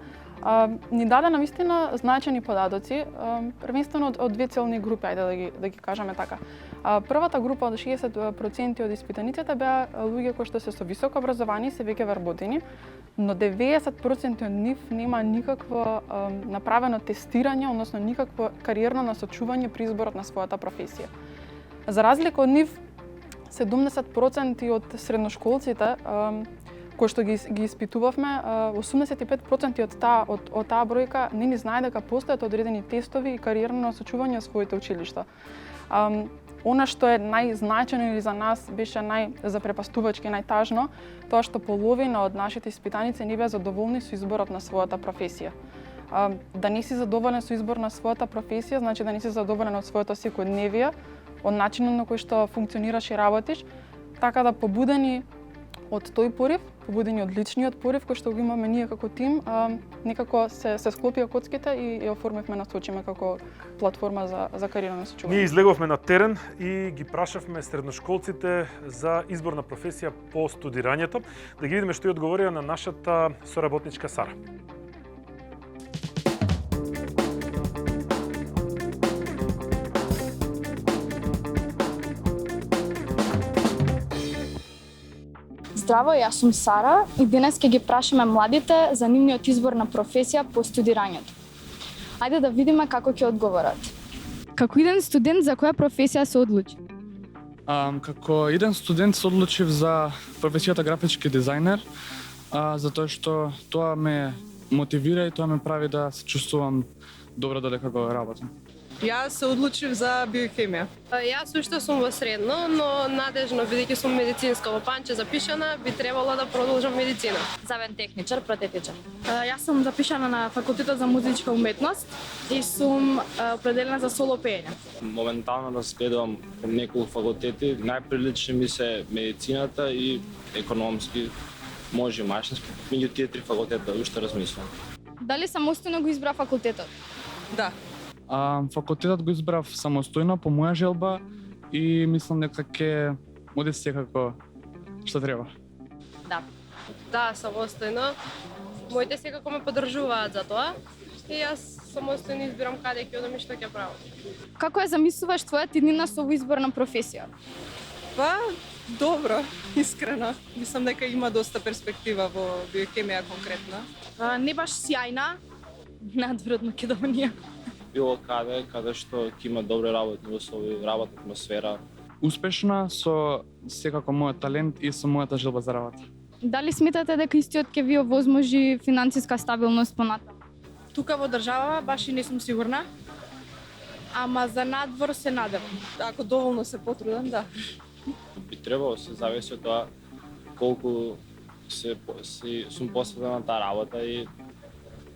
Ни даде навистина значајни податоци, првенствено од две целни групи, ајде да ги кажеме така. Првата група од 60% од испитаниците беа луѓе кои што се со високо образование и се веќе вработени, но 90% од нив нема никакво направено тестирање, односно никакво кариерно насочување при изборот на својата професија. За разлика од нив, 70% од средношколците кои што ги испитувавме, 85% од таа бројка не ни знае дека постојат одредени тестови и кариерно насочување во своите училишта. Она што е најзначајно или за нас беше најзапрепастувачки, најтажно, тоа што половина од нашите испитаници не беа задоволни со изборот на својата професија. Да не си задоволен со избор на својата професија, значи да не си задоволен од своето секојдневие, од начинот на кој што функционираш и работиш, така да побудени од тој порив, побудени од личниот порив кој што го имаме ние како тим, некако се склопија коцките и ја оформивме Насочиме како платформа за кариерно насочување. Ние излеговме на терен и ги прашавме средношколците за избор на професија по студирањето, да ги видиме што ја одговорија на нашата соработничка Сара. Здраво, јас сум Сара и денес ќе ги прашаме младите за нивниот избор на професија по студирањето. Ајде да видиме како ќе одговорат. Како еден студент за која професија се одлучи? Како еден студент се одлучив за професијата графички дизајнер, затоа што тоа ме мотивира и тоа ме прави да се чувствувам добро додека го работам. Јас се одлучив за биохемија. Јас уште сум во средно, но надежно, бидејќи сум медицинска во Панче запишана, би требало да продолжам медицина. Завен техничар, протетичар. Јас сум запишана на факултетот за музичка уметност и сум определена за соло пеење. Моментално разгледувам неколку факултети, најприлични ми се медицината и економски, може и машински. Меѓу тие три факултета уште размислувам. Дали самостојно го избра факултетот? Да. Факултетот го избрав самостојно по моја желба и мислам дека ќе оди секако што треба. Да, самостојно. Моите секако ме поддржуваат за тоа и јас самостојно избирам каде ќе одам и што ќе правам. Како ја замислуваш твојата иднина со избор на професија? Па, Добро, искрено. Мислам дека има доста перспектива во биохемија конкретно. Не баш сјајна, надвор од Македонија. Било каде што ќе има добри работни услови, работна атмосфера. Успешна со секако мојот талент и со мојата желба за работа. Дали сметате дека истиот ќе ви овозможи финансиска стабилност понатаму? Тука во држава баш и не сум сигурна, ама за надвор се надевам. Ако доволно се потрудам, да. Би требало се зависи од тоа колку сум посветен на таа работа и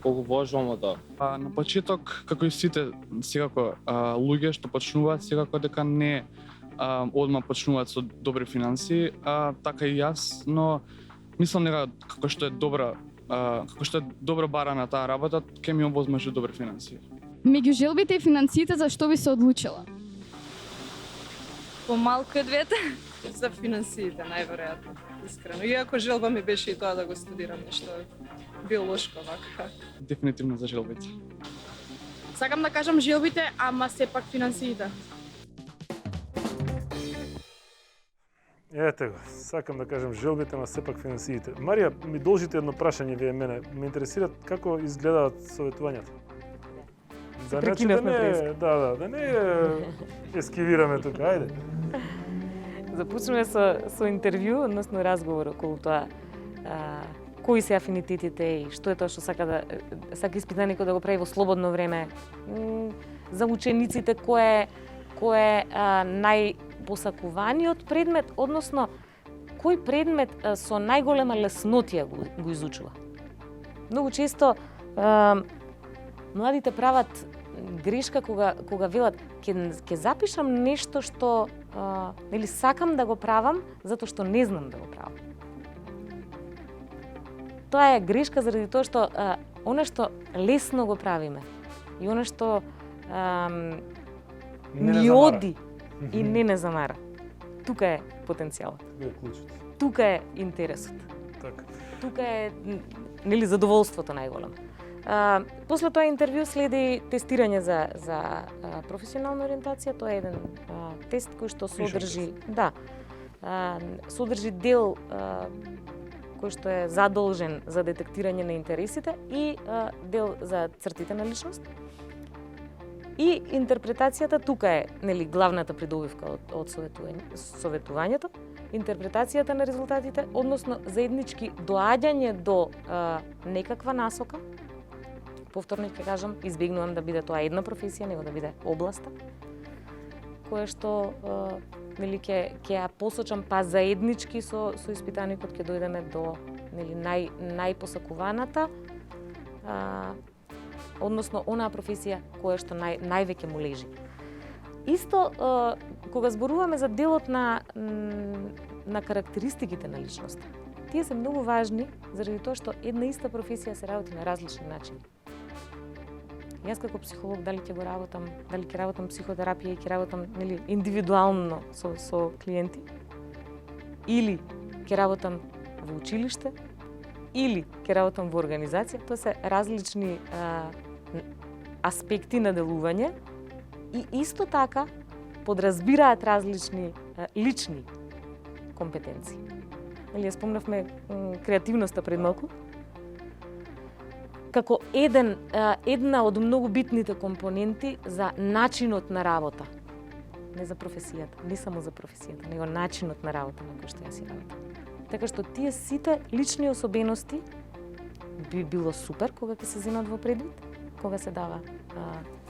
колку вложувам во тоа. На почеток, како и сите секако луѓе што почнуваат, секако дека не одма почнуваат со добри финансии, така и јас, но мислам дека како што е добро барана таа работа, ќе ми овозможи добри финансии. Меѓу желбите и финансиите, за што би се одлучила? Помалку од двете. За финансиите, најверојатно, искрено. Иако желба ми беше и тоа да го студирам нешто биолошко вака. Дефинитивно за желбите. Сакам да кажам желбите, ама сепак финансиите. Ете го, сакам да кажам желбите, ама сепак финансиите. Марија, ми должите едно прашање вие мене. Ме интересира како изгледаат советувањата. Да не ескивираме тука, ајде. Започнуваме со интервју, односно разговор околу тоа кои се афинитетите и што е тоа што сака испитаникот да го прави во слободно време. За учениците кој е најпосакуваниот предмет, односно кој предмет со најголема леснотија го изучува. Многу често младите прават грешка кога велат ќе запишам нешто што нели сакам да го правам затоа што не знам да го правам. Тоа е грешка заради тоа што она што лесно го правиме и она што ни оди и не замара. Тука е потенцијалот. Тука е интересот. Тука е нели задоволството најголемо. После тоа интервју следи тестирање за професионална ориентација. Тоа е еден тест кој што содржи дел кој што е задолжен за детектирање на интересите и дел за цртите на личност. И интерпретацијата тука е нели главната придобивка од советувањето, интерпретацијата на резултатите, односно заеднички доаѓање до некаква насока. Повторно ќе кажам, избегнувам да биде тоа една професија, него да биде областа, која што нели ќе ја посочам па заеднички со испитаникот ќе дојдеме до нели најпосакуваната, односно онаа професија која што највеќе му лежи. Исто кога зборуваме за делот на карактеристиките на личноста, тие се многу важни заради тоа што една иста професија се работи на различни начини. Јас како психолог дали ќе го работам, дали ќе работам психотерапија и ќе работам нели индивидуално со клиенти, или ќе работам во училиште, или ќе работам во организација, тоа се различни аспекти на делување и исто така подразбираат различни лични компетенции. Нели ја спомнавме креативноста пред малку, како една од многу битните компоненти за начинот на работа. Не за професијата, не само за професијата, него начинот на работа на кој што ја си работам. Така што тие сите лични особености би било супер кога ќе се земат во предвид, кога се дава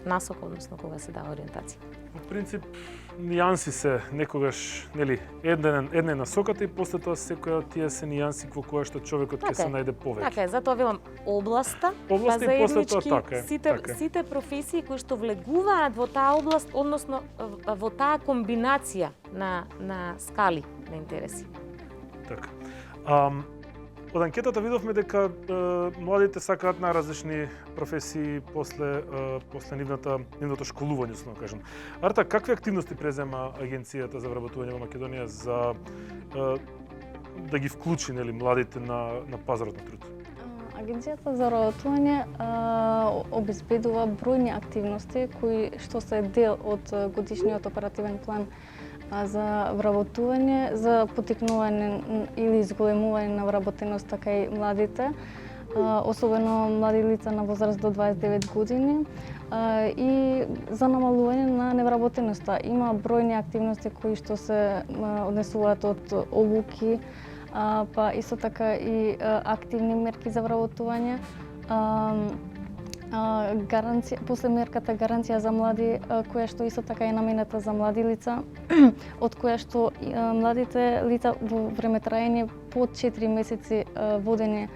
насока, односно кога се дава ориентација. Во принцип, нијанси се некогаш, нели, една е насоката и после тоа секоја од тие се нијанси во која што човекот ќе се најде повеќе. Така е, затоа велам областа, па заеднички сите професии кои што влегуваат во таа област, односно во таа комбинација на скали на интереси. Така. Од анкетата видовме дека младите сакаат најразлични професии после нивното школување, со да кажам. Арта, какви активности презема Агенцијата за вработување во Македонија за да ги вклучи нели младите на пазарот на труд? Агенцијата за вработување обезбедува бројни активности кои што се дел од годишниот оперативен план за вработување, за поттикнување или зголемување на вработеноста кај младите, особено млади лица на возраст до 29 години, и за намалување на невработеноста. Има бројни активности кои што се однесуваат од обуки, па исто така и активни мерки за вработување. После мерката гаранција за млади, која што исто така е намената за млади лица, од која што младите лица во време траење под 4 месеци водење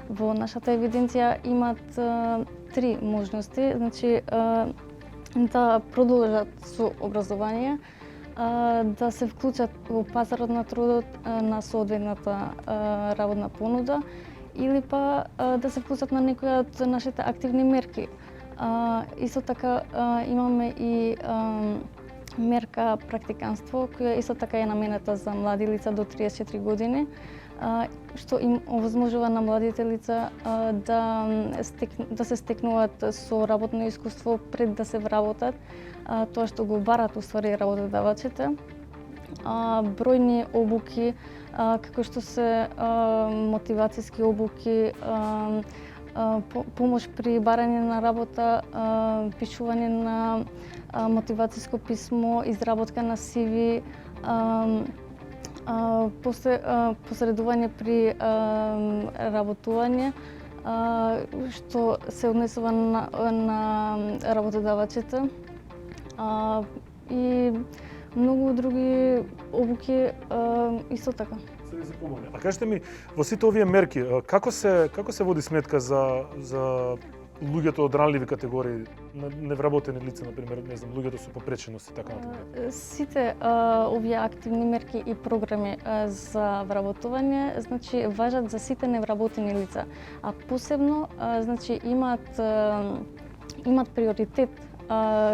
во нашата евиденција имат 3 можности, значи да продолжат со образование, да се вклучат во пазарот на трудот на соодветната работна понуда или па да се вклучат на некоја од нашите активни мерки. Исто така имаме и мерка практиканство, која исто така е намената за млади лица до 34 години, што им овозможува на младите лица да се стекнуваат со работно искуство пред да се вработат, тоа што го барат уствари работодавачите. Бројни обуки, како што се мотивацијски обуки, помош при барање на работа, пишување на мотивацијско писмо, изработка на CV, посредување при работување, што се однесува на работодавачите, и многу други обуки исто така. Се ви се помогне. А кажете ми, во сите овие мерки, како се води сметка за луѓето од ранливи категории, невработени лица, например, не знам, луѓето со попреченост и така натаму? Сите овие активни мерки и програми за вработување, значи важат за сите невработени лица, а посебно значи имаат приоритет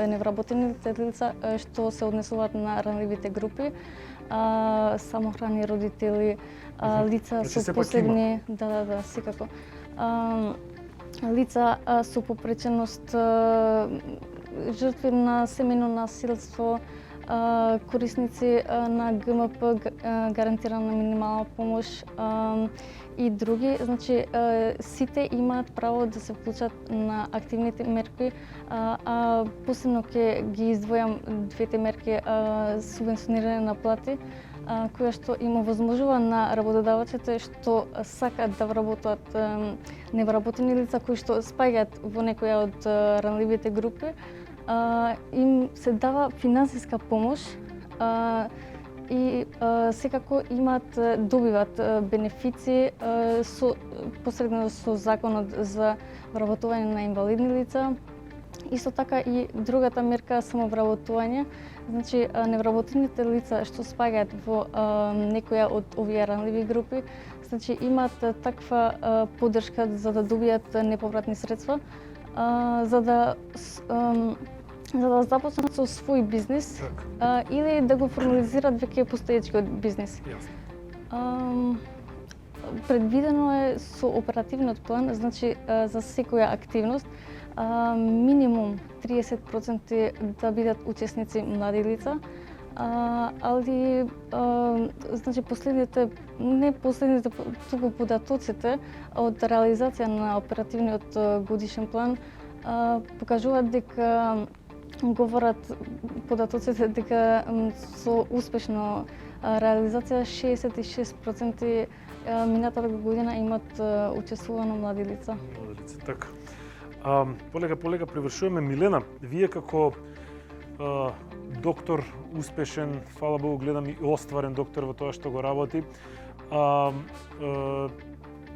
невработените лица што се однесуваат на ранливите групи, самохрани родители, лица со посебни, секако. Лица со попреченост, жртви на семејно насилство, корисници на ГМП, гарантирана минимална помош и други. Значи, сите имаат право да се вклучат на активните мерки, а посебно ќе ги издвојам двете мерки, субвенционирање на плати, која што им овозможува на работодавачите што сакаат да вработат невработени лица кои што спаѓаат во некоја од ранливите групи, им се дава финансиска помош и секако добиваат бенефици посредно со законот за вработување на инвалидни лица. Исто така и другата мерка самовработување, значи невработените лица што спаѓаат во некоја од овие ранливи групи, значи имаат таква поддршка за да добијат неповратни средства, за да започнат со свој бизнис или да го формализират веќе постоечкиот бизнис. Предвидено е со оперативниот план, значи за секоја активност, минимум 30% да бидат учесници млади лица, али значи не последните, туку податоците од реализација на оперативниот годишен план покажуваат дека говорат податоците дека со успешно реализација 66% минатата година имат учествувано млади лица. Млади лица, така. Полека привршуваме. Милена, вие како доктор, успешен, фала Богу, гледам и остварен доктор во тоа што го работи,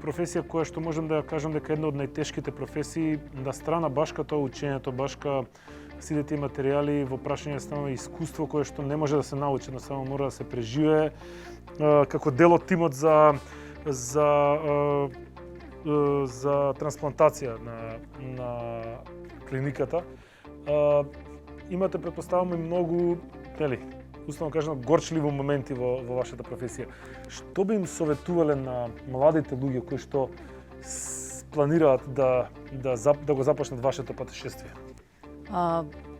професија која што можем да ја кажам дека е една од најтешките професии, на страна башка тоа учењето, башка сите тие материјали, во прашање станува искуство кое што не може да се научи, само мора да се преживее, како дел од тимот за трансплантација на клиниката. Имате, предпоставаме, многу, условно кажано, горчливи моменти во вашата професија. Што би им советувале на младите луѓе кои што планираат да го започнат вашето патешествие?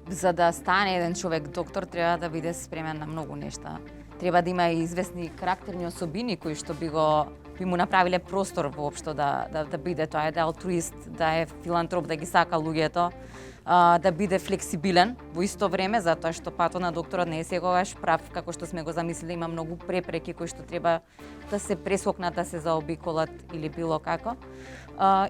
за да стане еден човек доктор, треба да биде спремен на многу нешта. Треба да има и известни карактерни особини кои што би му направиле простор воопшто да биде тоа, да е алтруист, да е филантроп, да ги сака луѓето, да биде флексибилен во исто време, затоа што патот на докторот не е секогаш прав, како што сме го замислили, има многу препреки кои што треба да се прескокнат, да се заобиколат или било како.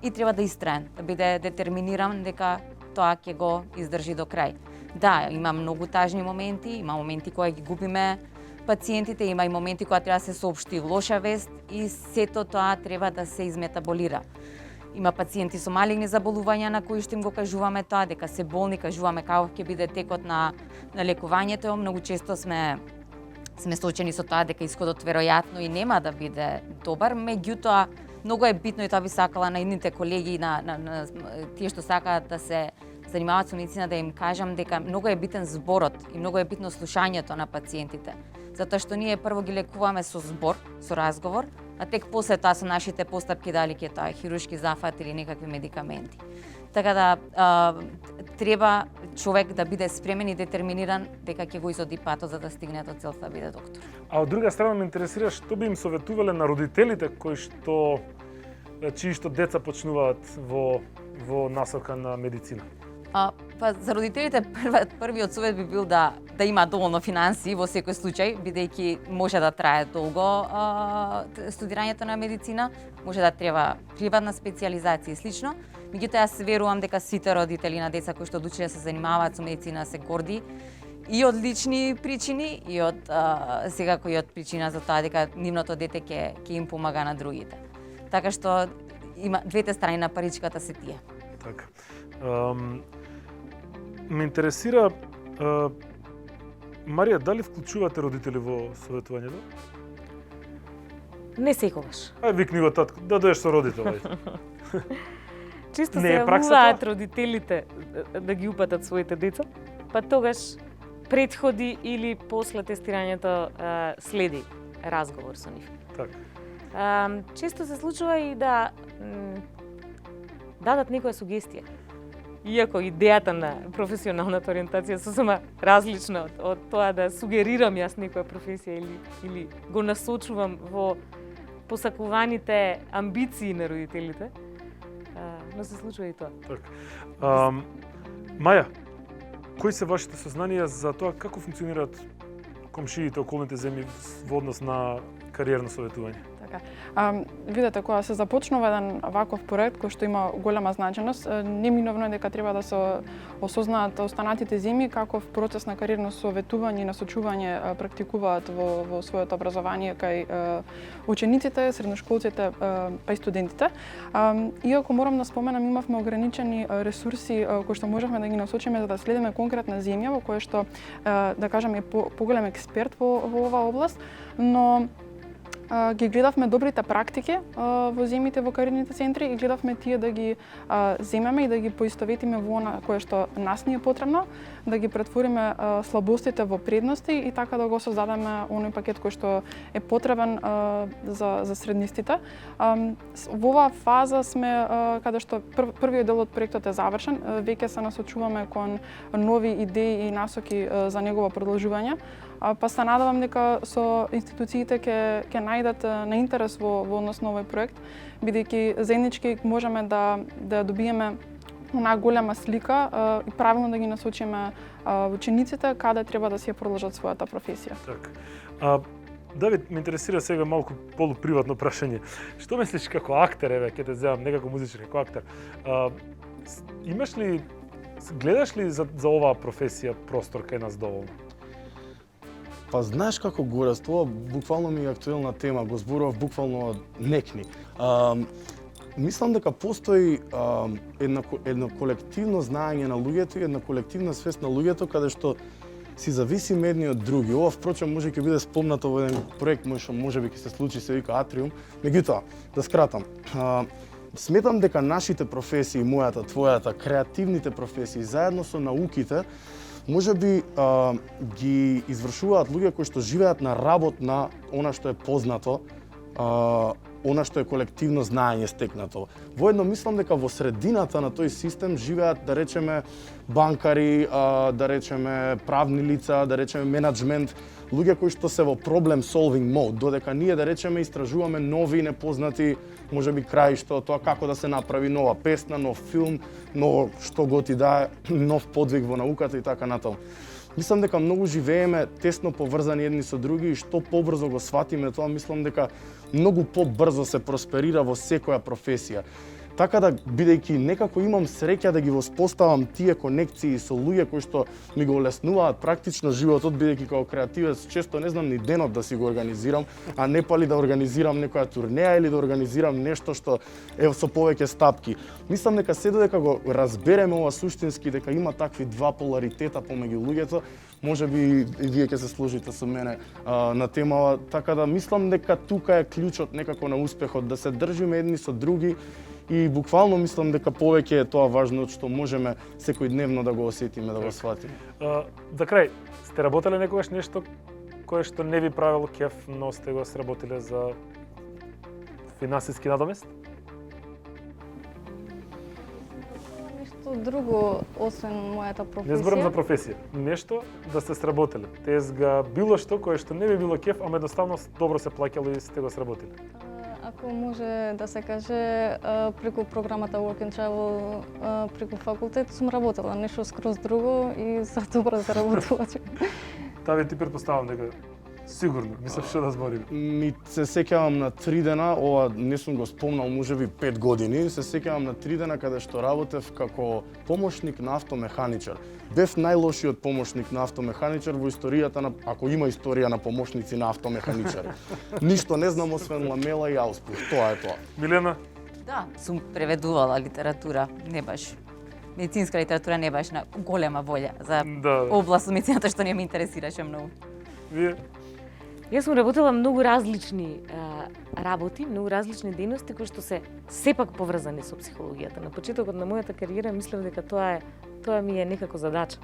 И треба да истраен, да биде детерминиран дека тоа ќе го издржи до крај. Да, има многу тажни моменти, има моменти кои ги губиме пациентите, има и моменти кога треба да се соопшти лоша вест и сето тоа треба да се изметаболира. Има пациенти со малигни заболувања на кои што им го кажуваме тоа, дека се болни, кажуваме каков ќе биде текот на лекувањето. Многу често сме соочени со тоа дека исходот веројатно и нема да биде добар, меѓутоа многу е битно и тоа би сакала на идните колеги, на тие што сакаат да се занимаваат со медицина, да им кажам дека многу е битен зборот и многу е битно слушањето на пациентите. Затоа што ние прво ги лекуваме со збор, со разговор, а тек после тоа со нашите постапки, дали ќе тоа хируршки зафат или некакви медикаменти. Така да треба човек да биде спремен и детерминиран дека ќе го изоди патот за да стигне до целта да биде доктор. А од друга страна ме интересира што би им советувале на родителите чии што деца почнуваат во насока на медицина? За родителите првиот совет би бил да има доволно финанси во секој случај, бидејќи може да трае долго студирањето на медицина, може да треба приватна специјализација и слично. Меѓутоа јас верувам дека сите родители на деца кои што одлучиле да се занимаваат со медицина се горди и од лични причини и од секако и од причина за тоа дека нивното дете ќе им помага на другите. Така што има двете страни на паричката се тие. Така. Ме интересира, Марија, дали вклучувате родители во советувањето? Не секогаш. Викни го татко, да доеш со родител. Чисто се јавуваат родителите да ги упатат своите деца, па тогаш претходи или после тестирањето следи разговор со нив. Така. Често се случува и да дадат некоја сугестија. Иако идејата на професионалната ориентација сосема различна од тоа да сугерирам јас некоја професија или го насочувам во посакуваните амбиции на родителите, но се случува и тоа. Така. Маја, кои се вашите сознанија за тоа како функционираат комшиите околните земји во однос на кариерно советување? Видете, кога се започнува еден ваков проект кој што има голема значеност, неминовно е дека треба да се осознаат останатите земји каков процес на кариерно советување и насочување практикуваат во своето образование кај учениците, средношколците, па и студентите. Иако морам да споменам, имавме ограничени ресурси кои што можевме да ги насочиме за да следиме конкретна земја во која што да кажам е поголем експерт во оваа област, но ги гледавме добрите практики во земјите во кариерните центри и гледавме тие да ги земеме и да ги поистоветиме во она кое што нас ни е потребно, да ги претвориме слабостите во предности и така да го создадеме оној пакет кој што е потребен за среднистите. Во оваа фаза сме каде што првиот дел од проектот е завршен, веќе се насочуваме кон нови идеи и насоки за негово продолжување. Па се надевам дека со институциите ќе најдат на интерес во однос на овој проект, бидејќи заеднички можеме да добиеме онаа голема слика и правилно да ги насочиме учениците каде треба да си ја продолжат својата професија. Така. Давид, ме интересира сега малку полуприватно прашање. Што мислиш како актер, еве, ќе те земам некако музичар, како актер. Гледаш ли за оваа професија простор кај нас доволно? Па знаеш како Горас, тоа буквално ми е актуелна тема, го зборував буквално некни. Мислам дека постои едно колективно знаење на луѓето и една колективна свест на луѓето каде што си зависиме едни од други. Ова впрочем може ќе биде спомнато во еден проект може би ќе се случи, се вика Атриум. Меѓутоа, да скратам, сметам дека нашите професии, мојата, твојата, креативните професии заедно со науките може би ги извршуваат луѓе кои што живеат на работ на она што е познато она што е колективно знаење стекнато. Воедно мислам дека во средината на тој систем живеат, да речеме, банкари, да речеме правни лица, да речеме менаџмент, луѓе кои што се во проблем solving mode, додека ние, да речеме, истражуваме нови непознати, можеби краишто, тоа како да се направи нова песна, нов филм, ново што го ти да, нов подвиг во науката и така натаму. Мислам дека многу живееме тесно поврзани едни со други и што побрзо го сватиме тоа, мислам дека многу побрзо се просперира во секоја професија. Така да, бидејќи некако имам среќа да ги воспоставам тие конекции со луѓе кои што ми го олеснуваат практично животот, бидејќи како креативец често не знам ни денот да си го организирам, а не пали да организирам некоја турнеја или да организирам нешто што е со повеќе стапки. Мислам дека се додека го разбереме ова суштински, дека има такви два поларитета помеѓу луѓето, можеби и вие ќе се сложите со мене на темава, така да мислам дека тука е клучот некако на успехот, да се држиме едни со други. И буквално мислам дека повеќе е тоа важно што можеме секојдневно да го осетиме, да го сватиме. За крај, сте работеле некогаш нешто кое што не ви правило кеф, но сте го сработиле за финансиски надомест? Нешто друго освен мојата професија. Не зборам за професија. Нешто да сте сработиле. Тезга, било што кое што не ви било кеф, ама едноставно добро се плаќало и сте го сработиле. Ако може да се каже, преку програмата Work and Travel, преку факултет, сум работела нешто скроз друго и за добро заработувачи. Таве ти претпоставам дека сигурно, мислам што да зборим. Ми се сеќавам на 3 дена, ова не сум го спомнал, можеби 5 години, се сеќавам на 3 дена каде што работев како помошник на автомеханичар. Бев најлошиот помошник на автомеханичар во историјата на, ако има историја на помошници на автомеханичари. Ништо не знам освен ламела и ауспух, тоа е тоа. Милена? Да, сум преведувала литература, не баш медицинска литература, не баш на голема волја за област од медицината што не ме интересираше многу. Вие? Јас сум работела многу различни работи, многу различни дејности кои што се сепак поврзани со психологијата. На почетокот на мојата кариера мислев дека тоа ми е некако задача.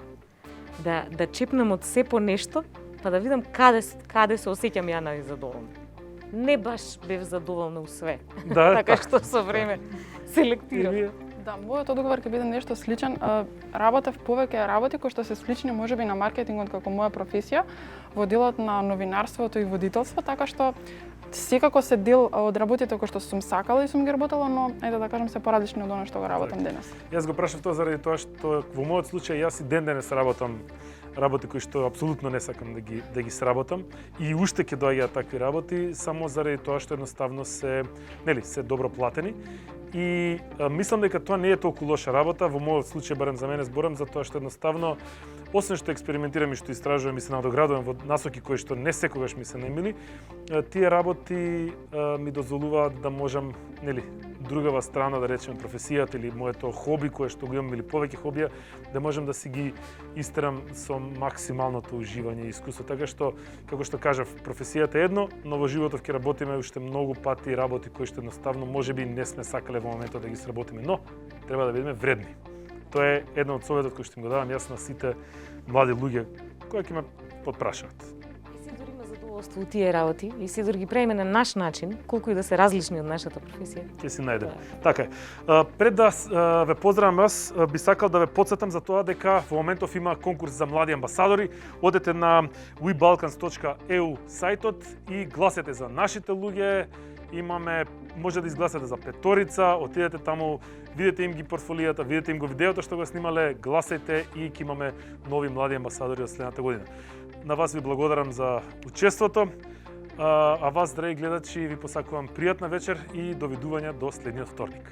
Да чепнам од се по нешто, па да видам каде се осеќам ја најзадоволна. Не баш бев задоволна у све. Така што со време селектирам. Да, мојот одговор ќе биде нешто сличен. Работев повеќе работи кои што се слични можеби на маркетингот како моја професија во делот на новинарството и водителство, така што секако се дел од работите кои што сум сакала и сум ги работела, но ајде да кажам се поразлични од она што го работам денес. Јас го прашав тоа заради тоа што во мојот случај јас и ден-денес работам работи кои што апсолутно не сакам да ги сработам и уште ќе доаѓаат такви работи само заради тоа што едноставно се добро платени. И мислам дека тоа не е толку лоша работа, во мојот случај барем за мене зборам за тоа што едноставно освен што експериментирам и што истражувам и се надоградувам во насоки кои што не секогаш ми се најмили, тие работи ми дозволуваат да можам, другава страна, да речеме професијата или моето хоби кое што го имам или повеќе хобија, да можам да си ги истерам со максималното уживање и искуство. Така што, како што кажав, професијата е едно, но во животот ќе работиме уште многу пати работи кои што едноставно можеби не сме сакале во моментот да ги сработиме, но треба да бидеме вредни. Тоа е едно од советот кој што им го давам јас на сите млади луѓе кои ќе ме потпрашаат. И се дури има задоволство од тие работи и се дури ги правиме на наш начин, колку и да се различни од нашата професија. Ќе си најдеме. Така е. Пред да ве поздравам јас, би сакал да ве потсетам за тоа дека во моментов има конкурс за млади амбасадори. Одете на webalkans.eu сајтот и гласете за нашите луѓе. Може да изгласате за петорица, отидете таму, видете им ги портфолијата, видете им го видеото што го снимале, гласајте и ќе имаме нови млади амбасадори од следната година. На вас ви благодарам за учеството, а вас, драги гледачи, ви посакувам пријатна вечер и довидување до следниот вторник.